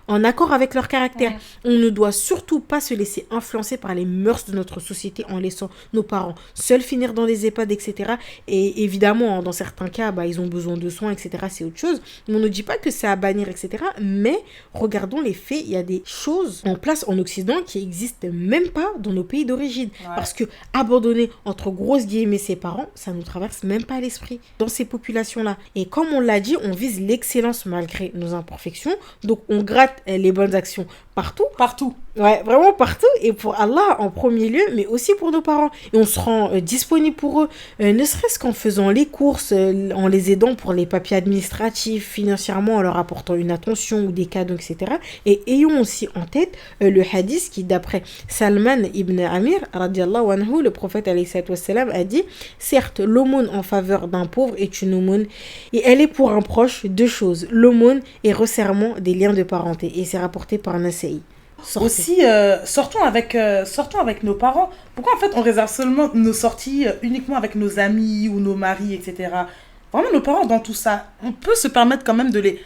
en accord avec leur caractère. Ouais. On ne doit surtout pas se laisser influencer par les mœurs de notre société en laissant nos parents seuls finir dans des EHPAD, etc. Et évidemment, dans certains cas, ils ont besoin de soins, etc. C'est autre chose. On ne dit pas que c'est à bannir, etc. Mais regardons les faits. Il y a des choses en place en Occident qui n'existent même pas dans nos pays d'origine. Ouais. Parce que abandonner, entre grosses guillemets, ses parents, ça ne nous traverse même pas l'esprit dans ces populations-là. Et comme on l'a dit, on vise l'excellence malgré nos imperfections. Donc, on gratte les bonnes actions partout. Ouais, vraiment partout. Et pour Allah en premier lieu, mais aussi pour nos parents. Et on se rend disponible pour eux, ne serait-ce qu'en faisant les courses, en les aidant pour les papiers administratifs, financièrement, en leur apportant une attention ou des cadeaux, etc. Et ayons aussi en tête le hadith qui, d'après Salman ibn Amir, radiallahu anhu, le prophète alayhi wassalam, a dit « Certes, l'aumône en faveur d'un pauvre est une aumône, et elle est pour un proche deux choses, l'aumône et resserrement des liens de parenté. » Et c'est rapporté par Nasa'i. Aussi, sortons avec nos parents. Pourquoi en fait on réserve seulement nos sorties uniquement avec nos amis ou nos maris, etc. Vraiment nos parents dans tout ça, on peut se permettre quand même de les,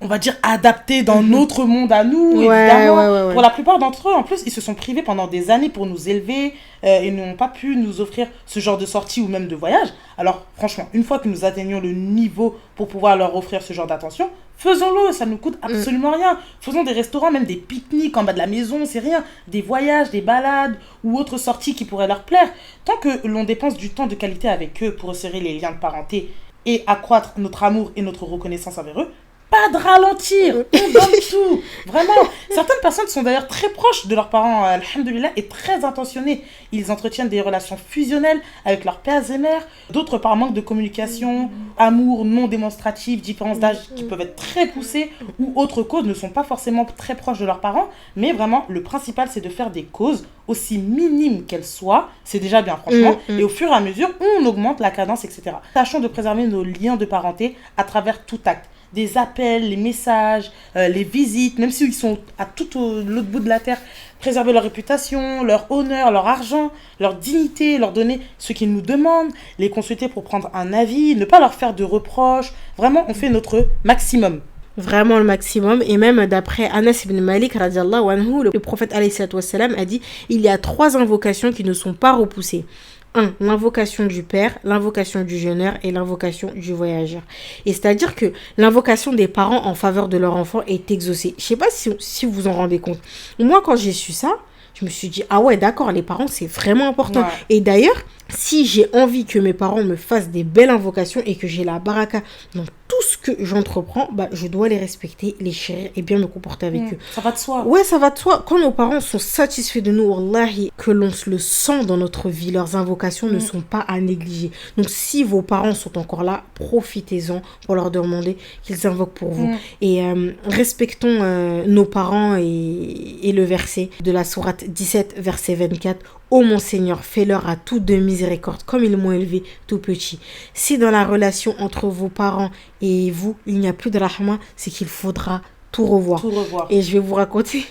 on va dire, adapter dans notre monde à nous, évidemment. Ouais. Pour la plupart d'entre eux, en plus, ils se sont privés pendant des années pour nous élever et n'ont pas pu nous offrir ce genre de sortie ou même de voyage. Alors, franchement, une fois que nous atteignons le niveau pour pouvoir leur offrir ce genre d'attention, faisons-le, ça ne nous coûte absolument rien. Faisons des restaurants, même des pique-niques en bas de la maison, c'est rien. Des voyages, des balades ou autres sorties qui pourraient leur plaire. Tant que l'on dépense du temps de qualité avec eux pour resserrer les liens de parenté et accroître notre amour et notre reconnaissance envers eux, pas de ralentir, on donne tout, vraiment. Certaines personnes sont d'ailleurs très proches de leurs parents, alhamdoulilah, et très intentionnés. Ils entretiennent des relations fusionnelles avec leurs pères et mères, d'autres par manque de communication, amour non démonstratif, différences d'âge qui peuvent être très poussées, ou autres causes ne sont pas forcément très proches de leurs parents, mais vraiment, le principal, c'est de faire des causes, aussi minimes qu'elles soient, c'est déjà bien, franchement, et au fur et à mesure, on augmente la cadence, etc. Tâchons de préserver nos liens de parenté à travers tout acte. Des appels, les messages, les visites, même s'ils sont à tout l'autre bout de la terre, préserver leur réputation, leur honneur, leur argent, leur dignité, leur donner ce qu'ils nous demandent, les consulter pour prendre un avis, ne pas leur faire de reproches. Vraiment, on fait notre maximum. Vraiment le maximum. Et même d'après Anas ibn Malik, radiallahu anhu, le prophète alayhi wassalam a dit « Il y a 3 invocations qui ne sont pas repoussées. 1. L'invocation du père, l'invocation du jeûneur et l'invocation du voyageur. » Et c'est-à-dire que l'invocation des parents en faveur de leur enfant est exaucée. Je sais pas si vous en rendez compte. Moi, quand j'ai su ça, je me suis dit, ah ouais, d'accord, les parents, c'est vraiment important. Ouais. Et d'ailleurs, si j'ai envie que mes parents me fassent des belles invocations et que j'ai la baraka dans tout ce que j'entreprends, je dois les respecter, les chérir et bien me comporter avec eux. Ça va de soi. Ouais, ça va de soi. Quand nos parents sont satisfaits de nous, wallahi, que l'on le sent dans notre vie, leurs invocations ne sont pas à négliger. Donc, si vos parents sont encore là, profitez-en pour leur demander qu'ils invoquent pour vous. Et respectons nos parents et le verset de la sourate 17, verset 24. Ô mon Seigneur, fais-leur à tous de miséricorde, comme ils m'ont élevé tout petit. Si dans la relation entre vos parents et vous, il n'y a plus de rahma, c'est qu'il faudra tout revoir. Et je vais vous raconter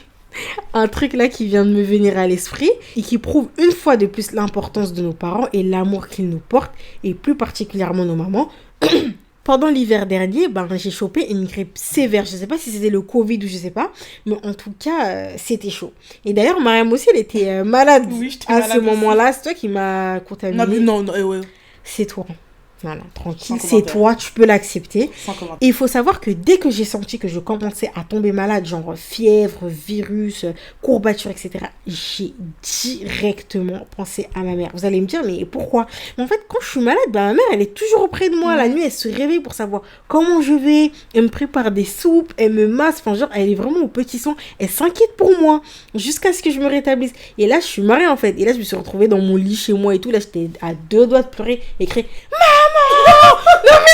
un truc là qui vient de me venir à l'esprit et qui prouve une fois de plus l'importance de nos parents et l'amour qu'ils nous portent, et plus particulièrement nos mamans. Pendant l'hiver dernier, j'ai chopé une grippe sévère. Je ne sais pas si c'était le Covid ou je ne sais pas. Mais en tout cas, c'était chaud. Et d'ailleurs, Mariam aussi, elle était malade ce moment-là. C'est toi qui m'as contaminée. Non, c'est toi. Voilà, tranquille, c'est toi, tu peux l'accepter. Et il faut savoir que dès que j'ai senti que je commençais à tomber malade, genre fièvre, virus, courbature, etc., j'ai directement pensé à ma mère. Vous allez me dire, mais pourquoi ? Mais en fait, quand je suis malade, ma mère, elle est toujours auprès de moi. La nuit, elle se réveille pour savoir comment je vais. Elle me prépare des soupes, elle me masse. Enfin, genre, elle est vraiment au petit soin. Elle s'inquiète pour moi jusqu'à ce que je me rétablisse. Et là, je suis mariée, en fait. Et là, je me suis retrouvée dans mon lit chez moi et tout. Là, j'étais à 2 doigts de pleurer et crier « Maman !» Non mais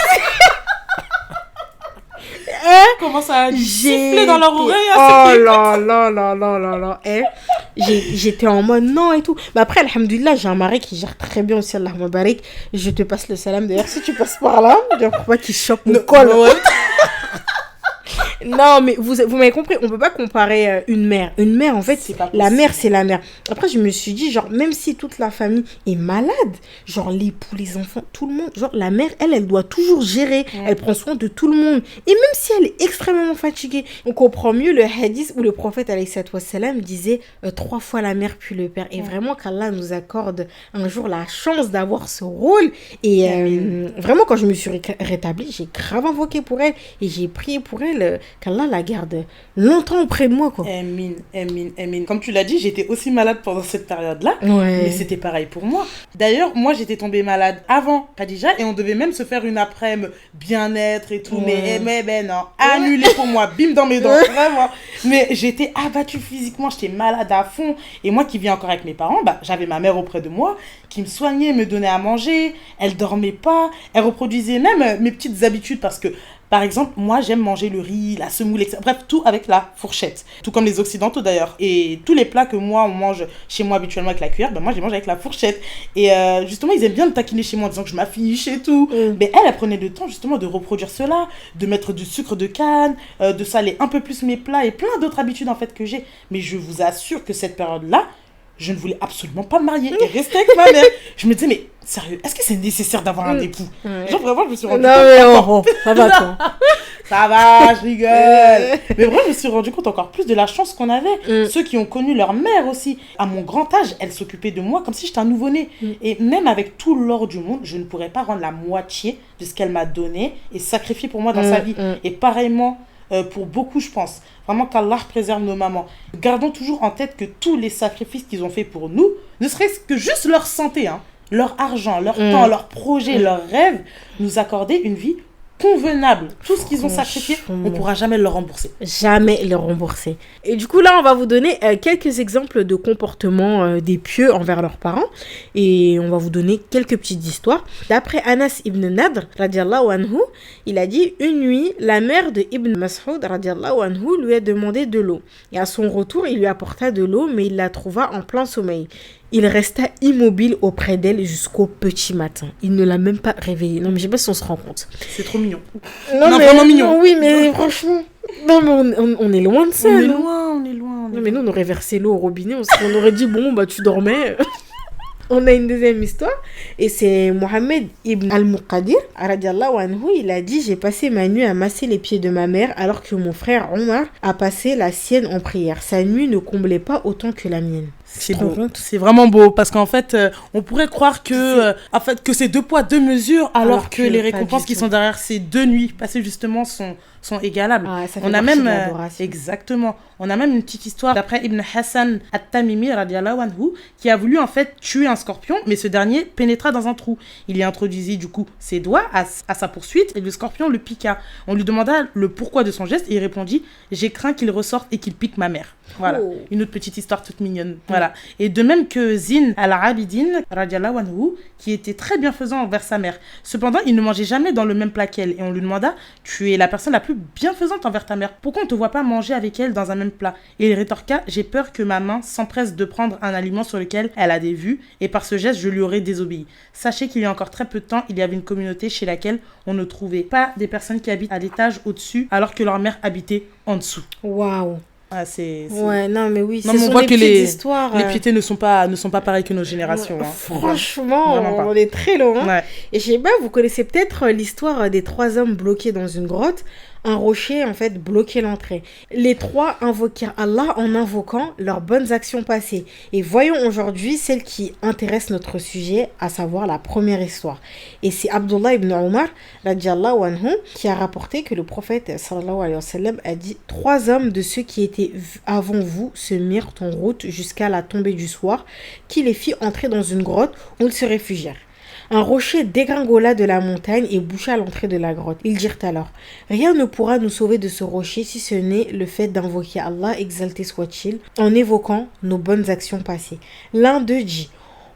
Comment ça a J'ai sifflé dans leur oreille. Oh Hein, c'était- là là là là là là. J'étais en mode non et tout. Mais après, alhamdoulilah, j'ai un mari qui gère très bien aussi, Allahumma barik. Je te passe le salam. D'ailleurs, si tu passes par là, je crois pas qu'il chope mon col. Ouais. Non, mais vous m'avez compris, on peut pas comparer une mère. Une mère, en fait, C'est pas la possible. mère, c'est la mère. Après, je me suis dit, genre, même si toute la famille est malade, genre l'époux, les enfants, tout le monde, genre la mère, elle doit toujours gérer. Elle prend soin de tout le monde. Et même si elle est extrêmement fatiguée, on comprend mieux le hadith où le prophète, alayhi salatu wassalam, disait 3 fois la mère puis le père. Et vraiment qu'Allah nous accorde un jour la chance d'avoir ce rôle. Et vraiment, quand je me suis rétablie, j'ai grave invoqué pour elle et j'ai prié pour elle. Qu'Allah la garde longtemps auprès de moi, quoi. Amin, amin, amin. Comme tu l'as dit, j'étais aussi malade pendant cette période-là. Ouais. Mais c'était pareil pour moi. D'ailleurs, moi, j'étais tombée malade avant Khadija et on devait même se faire une après-midi bien-être et tout. Ouais. Mais non, annulé pour moi. Bim dans mes dents, vraiment. Mais j'étais abattue physiquement, j'étais malade à fond. Et moi qui vis encore avec mes parents, bah, j'avais ma mère auprès de moi qui me soignait, me donnait à manger. Elle dormait pas. Elle reproduisait même mes petites habitudes parce que par exemple, moi, j'aime manger le riz, la semoule, etc. Bref, tout avec la fourchette. Tout comme les Occidentaux, d'ailleurs. Et tous les plats que moi, on mange chez moi habituellement avec la cuillère, ben moi, je les mange avec la fourchette. Et justement, ils aiment bien me taquiner chez moi en disant que je m'affiche et tout. Mais elle prenait le temps, justement, de reproduire cela, de mettre du sucre de canne, de saler un peu plus mes plats et plein d'autres habitudes, en fait, que j'ai. Mais je vous assure que cette période-là, je ne voulais absolument pas me marier et rester avec ma mère. Je me disais, mais sérieux, est-ce que c'est nécessaire d'avoir un époux? Ouais. Genre, vraiment, je me suis rendu Non, compte. mais ça va, toi. Ça va, je rigole. Mais vraiment, je me suis rendu compte encore plus de la chance qu'on avait. Ceux qui ont connu leur mère aussi. À mon grand âge, elle s'occupait de moi comme si j'étais un nouveau-né. Et même avec tout l'or du monde, je ne pourrais pas rendre la moitié de ce qu'elle m'a donné et sacrifier pour moi dans sa vie. Et pareillement, pour beaucoup, je pense. Vraiment qu'Allah préserve nos mamans. Gardons toujours en tête que tous les sacrifices qu'ils ont fait pour nous, ne serait-ce que juste leur santé, hein, leur argent, leur temps, leurs projets, leurs rêves, nous accordaient une vie convenable. Tout ce qu'ils ont sacrifié, on ne pourra jamais le rembourser. Jamais le rembourser. Et du coup, là, on va vous donner quelques exemples de comportements des pieux envers leurs parents. Et on va vous donner quelques petites histoires. D'après Anas ibn Nadr, radiallahu anhu, il a dit « Une nuit, la mère de Ibn Mas'ud, radiallahu anhu, lui a demandé de l'eau. Et à son retour, il lui apporta de l'eau, mais il la trouva en plein sommeil. Il resta immobile auprès d'elle jusqu'au petit matin. Il ne l'a même pas réveillée. Non, mais je sais pas si on se rend compte. C'est trop mignon. Non, mais vraiment mignon. non, oui, mais franchement... Non, mais on est loin de ça. On est non loin, on est loin. Non, mais nous, on aurait versé l'eau au robinet. On aurait dit, bon, bah, tu dormais. On a une deuxième histoire. Et c'est Mohamed ibn al-Muqadir, radiallahu anhu. Il a dit, j'ai passé ma nuit à masser les pieds de ma mère alors que mon frère Omar a passé la sienne en prière. Sa nuit ne comblait pas autant que la mienne. C'est te rends beau. compte C'est vraiment beau parce qu'en fait, on pourrait croire que, en fait, que c'est 2 poids 2 mesures, alors que les pas récompenses du qui tout. sont derrière ces 2 nuits passées justement sont égalables. Ah, ça fait On a partie même de l'adoration. exactement. On a même une petite histoire d'après Ibn Hassan at-Tamimi radiallahu anhu qui a voulu en fait tuer un scorpion, mais ce dernier pénétra dans un trou. Il y introduisit du coup ses doigts à sa poursuite et le scorpion le piqua. On lui demanda le pourquoi de son geste et il répondit « J'ai craint qu'il ressorte et qu'il pique ma mère ». Voilà, Oh. une autre petite histoire toute mignonne. Voilà. Et de même que Zin al-Abidin, radiallahu anhu, qui était très bienfaisant envers sa mère. Cependant, il ne mangeait jamais dans le même plat qu'elle. Et on lui demanda, tu es la personne la plus bienfaisante envers ta mère. Pourquoi on ne te voit pas manger avec elle dans un même plat? Et il rétorqua, j'ai peur que ma main s'empresse de prendre un aliment sur lequel elle a des vues, et par ce geste, je lui aurais désobéi. Sachez qu'il y a encore très peu de temps, il y avait une communauté chez laquelle on ne trouvait pas des personnes qui habitent à l'étage au-dessus, alors que leur mère habitait en dessous. Waouh. Ah, c'est... Ouais, non, mais oui. Non, ce mais on sont voit des que petites les histoires. Les piétés ne sont pas pareilles que nos générations. Hein. Franchement, Vraiment pas. on est très loin. Ouais. Et je sais pas, vous connaissez peut-être l'histoire des 3 hommes bloqués dans une grotte. Un rocher, en fait, bloquait l'entrée. Les 3 invoquèrent Allah en invoquant leurs bonnes actions passées. Et voyons aujourd'hui celle qui intéresse notre sujet, à savoir la première histoire. Et c'est Abdullah ibn Omar, radiallahu anhu, qui a rapporté que le prophète, sallallahu alayhi wa sallam, a dit « 3 hommes de ceux qui étaient avant vous se mirent en route jusqu'à la tombée du soir, qui les fit entrer dans une grotte où ils se réfugièrent. Un rocher dégringola de la montagne et boucha l'entrée de la grotte. Ils dirent alors, rien ne pourra nous sauver de ce rocher si ce n'est le fait d'invoquer Allah, exalté soit-il, en évoquant nos bonnes actions passées. L'un d'eux dit,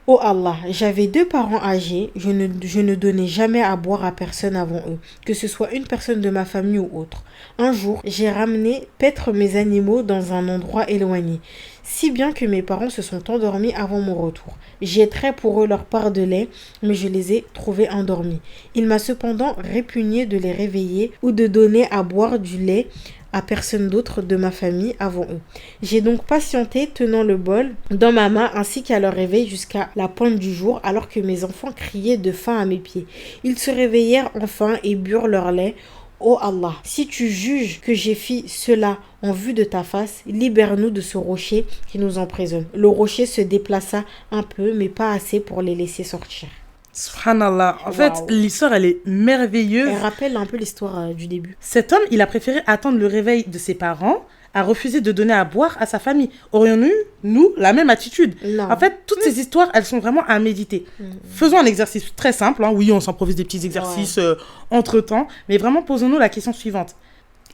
Oh Allah, j'avais 2 parents âgés, je ne donnais jamais à boire à personne avant eux, que ce soit une personne de ma famille ou autre. Un jour, j'ai ramené paître mes animaux dans un endroit éloigné, si bien que mes parents se sont endormis avant mon retour. J'ai trait pour eux leur part de lait, mais je les ai trouvés endormis. Il m'a cependant répugné de les réveiller ou de donner à boire du lait à personne d'autre de ma famille avant eux. J'ai donc patienté tenant le bol dans ma main ainsi qu'à leur réveil jusqu'à la pointe du jour alors que mes enfants criaient de faim à mes pieds. Ils se réveillèrent enfin et burent leur lait. Oh Allah, si tu juges que j'ai fait cela en vue de ta face, libère-nous de ce rocher qui nous emprisonne. Le rocher se déplaça un peu mais pas assez pour les laisser sortir. Subhanallah. En fait, l'histoire, elle est merveilleuse. Elle rappelle un peu l'histoire du début. Cet homme, il a préféré attendre le réveil de ses parents, a refusé de donner à boire à sa famille. Aurions-nous, nous, la même attitude? Non. En fait, toutes ces histoires, elles sont vraiment à méditer. Faisons un exercice très simple. Oui, on s'improvise des petits exercices entre-temps. Mais vraiment, posons-nous la question suivante.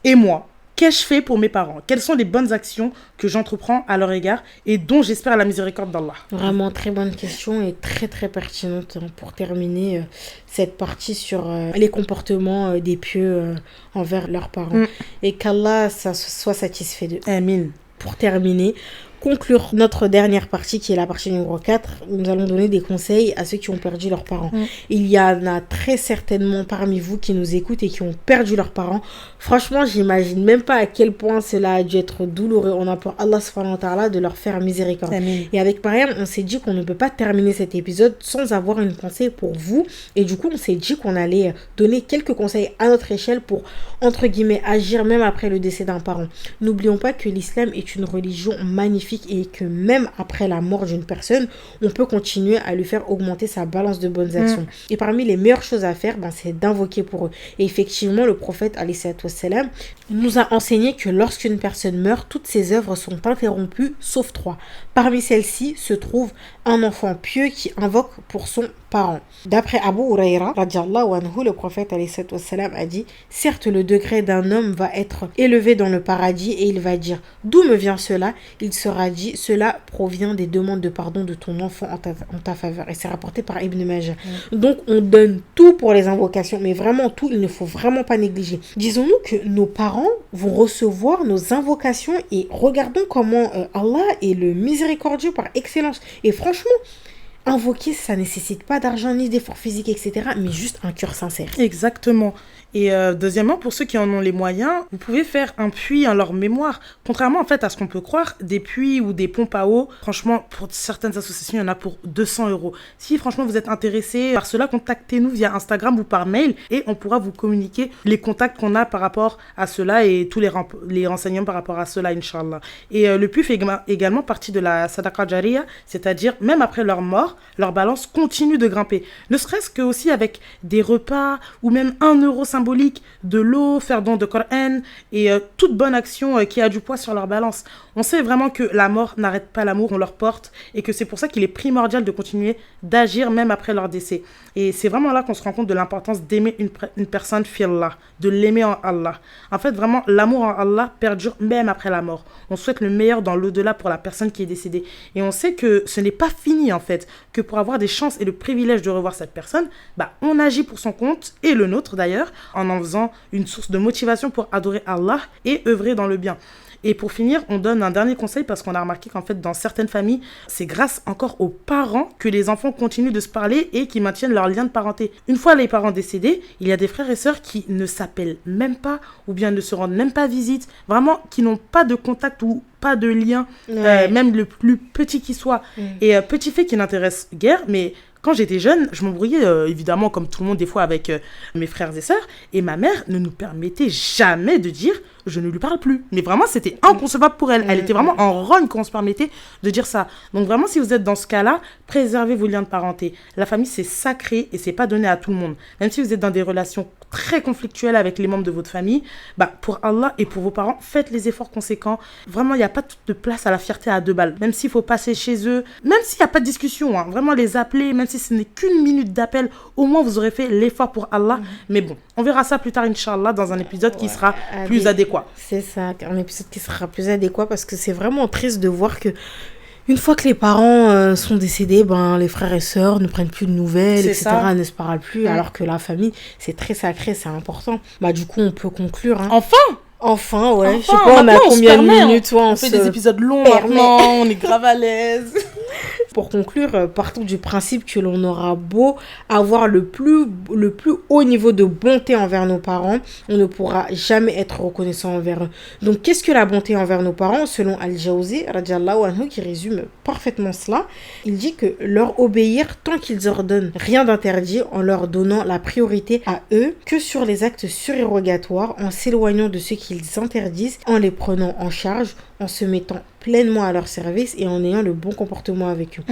Et moi, qu'ai-je fait pour mes parents? Quelles sont les bonnes actions que j'entreprends à leur égard et dont j'espère la miséricorde d'Allah? Vraiment très bonne question et très très pertinente pour terminer cette partie sur les comportements des pieux envers leurs parents. Et qu'Allah soit satisfait d'eux. Amin. Pour terminer, conclure notre dernière partie qui est la partie numéro 4, nous allons donner des conseils à ceux qui ont perdu leurs parents. Il y en a très certainement parmi vous qui nous écoutent et qui ont perdu leurs parents. Franchement, j'imagine même pas à quel point cela a dû être douloureux. On implore Allah subhanahu wa ta'ala de leur faire miséricorde. Amen. Et avec Mariam, on s'est dit qu'on ne peut pas terminer cet épisode sans avoir une pensée pour vous. Et du coup, on s'est dit qu'on allait donner quelques conseils à notre échelle pour, entre guillemets, agir même après le décès d'un parent. N'oublions pas que l'islam est une religion magnifique et que même après la mort d'une personne, on peut continuer à lui faire augmenter sa balance de bonnes actions. Et parmi les meilleures choses à faire, c'est d'invoquer pour eux. Et effectivement, le prophète alayhi salatu wassalam nous a enseigné que lorsqu'une personne meurt, toutes ses œuvres sont interrompues, sauf 3. Parmi celles-ci se trouve un enfant pieux qui invoque pour son parent. D'après Abu Huraira, radiallahu anhu, le prophète alayhi salatu wassalam a dit « Certes, le degré d'un homme va être élevé dans le paradis et il va dire « D'où me vient cela ?» Il sera dit « Cela provient des demandes de pardon de ton enfant en ta faveur. » Et c'est rapporté par Ibn Majah. Donc, on donne tout pour les invocations, mais vraiment tout, il ne faut vraiment pas négliger. Disons-nous que nos parents vont recevoir nos invocations et regardons comment Allah est le miséricordieux par excellence. Et franchement, invoquer, ça nécessite pas d'argent ni d'efforts physiques, etc., mais juste un cœur sincère. Exactement. Et deuxièmement, pour ceux qui en ont les moyens, vous pouvez faire un puits en leur mémoire. Contrairement en fait à ce qu'on peut croire, des puits ou des pompes à eau, franchement, pour certaines associations, il y en a pour 200 €. Si franchement vous êtes intéressé par cela, contactez-nous via Instagram ou par mail et on pourra vous communiquer les contacts qu'on a par rapport à cela et tous les renseignements par rapport à cela, Inch'Allah. Et le puits fait également partie de la sadaqa jariya, c'est-à-dire même après leur mort, leur balance continue de grimper. Ne serait-ce que aussi avec des repas ou même 1 € symbolique, de l'eau, faire don de Coran et toute bonne action qui a du poids sur leur balance. On sait vraiment que la mort n'arrête pas l'amour, on leur porte et que c'est pour ça qu'il est primordial de continuer d'agir même après leur décès. Et c'est vraiment là qu'on se rend compte de l'importance d'aimer une personne fillah, de l'aimer en Allah. En fait, vraiment, l'amour en Allah perdure même après la mort. On souhaite le meilleur dans l'au-delà pour la personne qui est décédée. Et on sait que ce n'est pas fini en fait, que pour avoir des chances et le privilège de revoir cette personne, on agit pour son compte et le nôtre d'ailleurs, en faisant une source de motivation pour adorer Allah et œuvrer dans le bien. Et pour finir, on donne un dernier conseil parce qu'on a remarqué qu'en fait, dans certaines familles, c'est grâce encore aux parents que les enfants continuent de se parler et qui maintiennent leur lien de parenté. Une fois les parents décédés, il y a des frères et sœurs qui ne s'appellent même pas ou bien ne se rendent même pas visite, vraiment qui n'ont pas de contact ou pas de lien, même le plus petit qui soit. Et petit fait qui n'intéresse guère, mais quand j'étais jeune, je m'embrouillais évidemment comme tout le monde des fois avec mes frères et sœurs et ma mère ne nous permettait jamais de dire je ne lui parle plus. Mais vraiment, c'était inconcevable pour elle. Elle était vraiment en rogne quand on se permettait de dire ça. Donc vraiment, si vous êtes dans ce cas-là, préservez vos liens de parenté. La famille, c'est sacré et c'est pas donné à tout le monde. Même si vous êtes dans des relations très conflictuelles avec les membres de votre famille, pour Allah et pour vos parents, faites les efforts conséquents. Vraiment, il n'y a pas de place à la fierté à 2 balles. Même s'il faut passer chez eux, même s'il n'y a pas de discussion, vraiment les appeler, même si ce n'est qu'1 minute d'appel, au moins vous aurez fait l'effort pour Allah. Mais bon, on verra ça plus tard, Inch'Allah, dans un épisode qui sera plus adéquat. C'est ça, un épisode qui sera plus adéquat parce que c'est vraiment triste de voir que Une fois que les parents sont décédés, les frères et sœurs ne prennent plus de nouvelles, C'est etc., ça. ne se parlent plus, alors que la famille, c'est très sacré, c'est important. Du coup, on peut conclure. Hein. Enfin, Ouais, je sais enfin, pas, on a maintenant, on se combien de permet, minutes, on fait des épisodes longs maintenant, on est grave à l'aise. Pour conclure, partons du principe que l'on aura beau avoir le plus haut niveau de bonté envers nos parents, on ne pourra jamais être reconnaissant envers eux. Donc, qu'est-ce que la bonté envers nos parents? Selon Al-Jawzi, radiallahu anhu, qui résume parfaitement cela, il dit que leur obéir tant qu'ils ordonnent rien d'interdit en leur donnant la priorité à eux que sur les actes surérogatoires, en s'éloignant de ce qu'ils interdisent, en les prenant en charge, en se mettant pleinement à leur service et en ayant le bon comportement avec eux.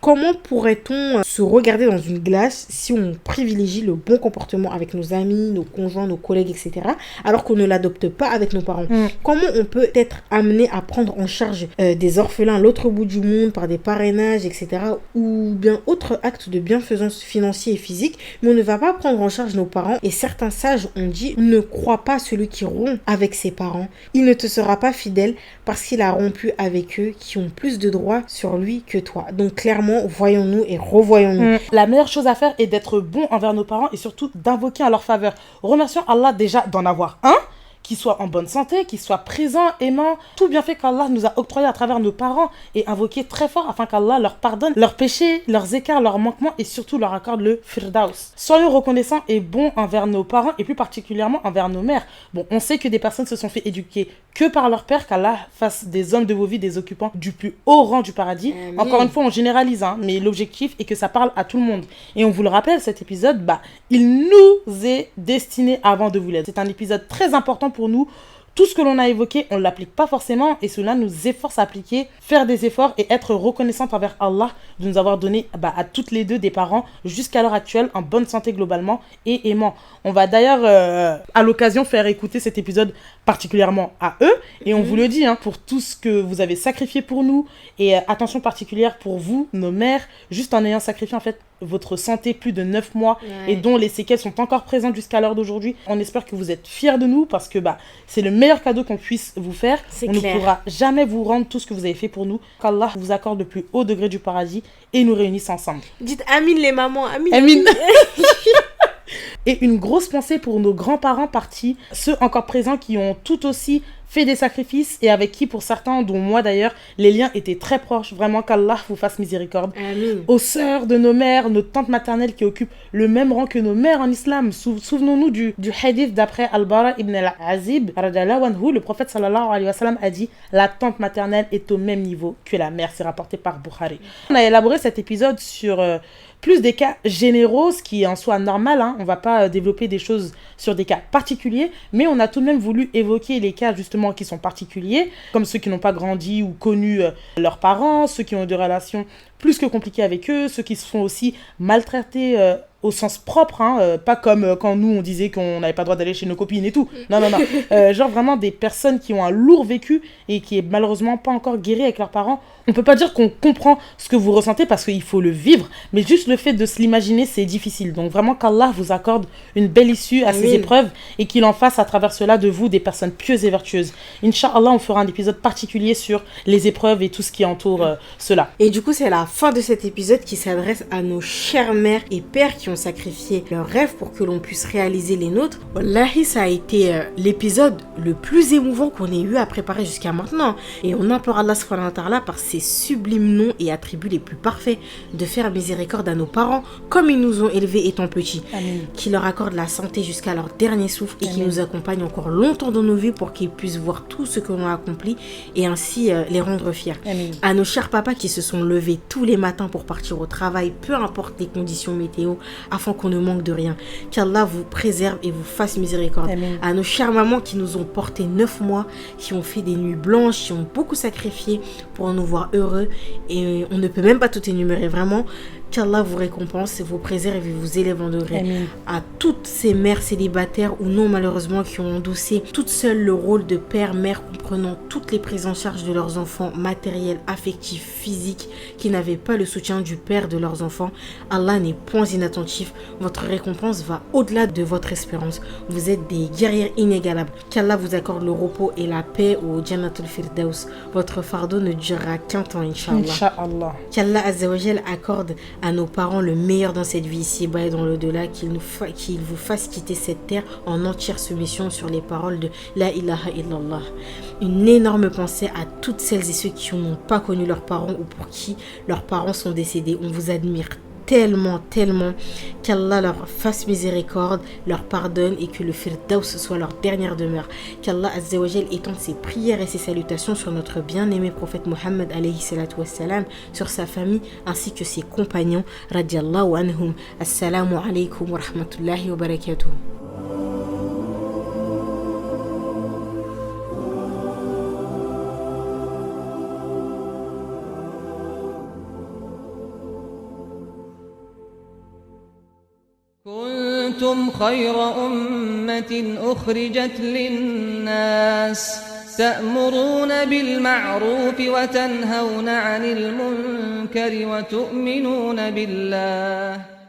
Comment pourrait-on se regarder dans une glace si on privilégie le bon comportement avec nos amis, nos conjoints, nos collègues, etc., alors qu'on ne l'adopte pas avec nos parents? Comment on peut être amené à prendre en charge des orphelins à l'autre bout du monde par des parrainages, etc., ou bien autres actes de bienfaisance financière et physique, mais on ne va pas prendre en charge nos parents? Et certains sages ont dit: ne crois pas celui qui rompt avec ses parents, il ne te sera pas fidèle parce qu'il a rompu avec eux qui ont plus de droits sur lui que toi. Donc clairement, voyons-nous et revoyons-nous. La meilleure chose à faire est d'être bon envers nos parents et surtout d'invoquer en leur faveur. Remercions Allah déjà d'en avoir un, qui soit en bonne santé, qui soit présent, aimant, tout bienfait qu'Allah nous a octroyé à travers nos parents, et invoquer très fort afin qu'Allah leur pardonne leurs péchés, leurs écarts, leurs manquements et surtout leur accorde le Firdaus. Soyons reconnaissants et bons envers nos parents et plus particulièrement envers nos mères. Bon, on sait que des personnes se sont fait éduquer que par leur père, qu'Allah fasse des hommes de vos vies des occupants du plus haut rang du paradis. Encore une fois, on généralise, mais l'objectif est que ça parle à tout le monde. Et on vous le rappelle, cet épisode, il nous est destiné avant de vous l'être. C'est un épisode très important pour nous. Tout ce que l'on a évoqué, on ne l'applique pas forcément et cela nous efforce à appliquer, faire des efforts et être reconnaissante envers Allah de nous avoir donné à toutes les deux des parents jusqu'à l'heure actuelle en bonne santé globalement et aimant. On va d'ailleurs à l'occasion faire écouter cet épisode particulièrement à eux et on vous le dit, pour tout ce que vous avez sacrifié pour nous et attention particulière pour vous, nos mères, juste en ayant sacrifié en fait votre santé plus de 9 mois et dont les séquelles sont encore présentes jusqu'à l'heure d'aujourd'hui. On espère que vous êtes fiers de nous parce que c'est le meilleur cadeau qu'on puisse vous faire. On ne pourra jamais vous rendre tout ce que vous avez fait pour nous. Qu'Allah vous accorde le plus haut degré du paradis et nous réunisse ensemble. Dites Amin les mamans, Amin. Amin. Et une grosse pensée pour nos grands-parents partis, ceux encore présents qui ont tout aussi fait des sacrifices et avec qui, pour certains, dont moi d'ailleurs, les liens étaient très proches. Vraiment qu'Allah vous fasse miséricorde. Amin. Aux sœurs de nos mères, nos tantes maternelles qui occupent le même rang que nos mères en islam. Souvenons-nous du hadith d'après Al-Bara ibn al-Azib, le prophète sallallahu alayhi wa sallam a dit: la tante maternelle est au même niveau que la mère. C'est rapporté par Bukhari. On a élaboré cet épisode sur plus des cas généraux, ce qui est en soi normal, on va pas développer des choses sur des cas particuliers, mais on a tout de même voulu évoquer les cas justement qui sont particuliers, comme ceux qui n'ont pas grandi ou connu leurs parents, ceux qui ont des relations plus que compliquées avec eux, ceux qui se font aussi maltraiter au sens propre, pas comme quand nous on disait qu'on n'avait pas le droit d'aller chez nos copines et tout. Non. Genre vraiment des personnes qui ont un lourd vécu et qui est malheureusement pas encore guéri avec leurs parents. On peut pas dire qu'on comprend ce que vous ressentez parce qu'il faut le vivre, mais juste le fait de se l'imaginer, c'est difficile. Donc vraiment qu'Allah vous accorde une belle issue à ces épreuves et qu'il en fasse à travers cela de vous des personnes pieuses et vertueuses. Inch'Allah, on fera un épisode particulier sur les épreuves et tout ce qui entoure cela. Et du coup, c'est la fin de cet épisode qui s'adresse à nos chères mères et pères qui ont sacrifié leurs rêves pour que l'on puisse réaliser les nôtres. Wallahi, ça a été l'épisode le plus émouvant qu'on ait eu à préparer jusqu'à maintenant. Et on implore Allah subhanahu wa ta'ala par ses sublimes noms et attributs les plus parfaits de faire miséricorde à nos parents comme ils nous ont élevés étant petits. Amin. Qui leur accorde la santé jusqu'à leur dernier souffle et qui nous accompagne encore longtemps dans nos vies pour qu'ils puissent voir tout ce que l'on a accompli et ainsi les rendre fiers. Amin. À nos chers papas qui se sont levés tous les matins pour partir au travail, peu importe les conditions météo, afin qu'on ne manque de rien. Qu'Allah vous préserve et vous fasse miséricorde. Amin. À nos chères mamans qui nous ont portés 9 mois, qui ont fait des nuits blanches, qui ont beaucoup sacrifié pour nous voir heureux. Et on ne peut même pas tout énumérer vraiment. Qu'Allah vous récompense, vous préserve et vous élève en degré. Amin. À toutes ces mères célibataires ou non malheureusement qui ont endossé toutes seules le rôle de père, mère, comprenant toutes les prises en charge de leurs enfants, matériels, affectifs, physiques, qui n'avaient pas le soutien du père de leurs enfants, Allah n'est point inattentif. Votre récompense va au-delà de votre espérance. Vous êtes des guerrières inégalables. Qu'Allah vous accorde le repos et la paix au Jannatul Firdaus. Votre fardeau ne durera qu'un temps, Inch'Allah. Inch'Allah. Qu'Allah Azzawajal accorde à nos parents le meilleur dans cette vie ici-bas et dans l'au-delà, qu'il vous fasse quitter cette terre en entière soumission sur les paroles de La ilaha illallah. Une énorme pensée à toutes celles et ceux qui n'ont pas connu leurs parents ou pour qui leurs parents sont décédés. On vous admire tellement. Qu'Allah leur fasse miséricorde, leur pardonne et que le Firdaus soit leur dernière demeure. Qu'Allah Azzawajal étende ses prières et ses salutations sur notre bien-aimé prophète Mohammed alayhi salatu wassalam, sur sa famille ainsi que ses compagnons radiallahu anhum. Assalamu alaikum wa rahmatullahi wa barakatuh. كنتم خير أمة أخرجت للناس تأمرون بالمعروف وتنهون عن المنكر وتؤمنون بالله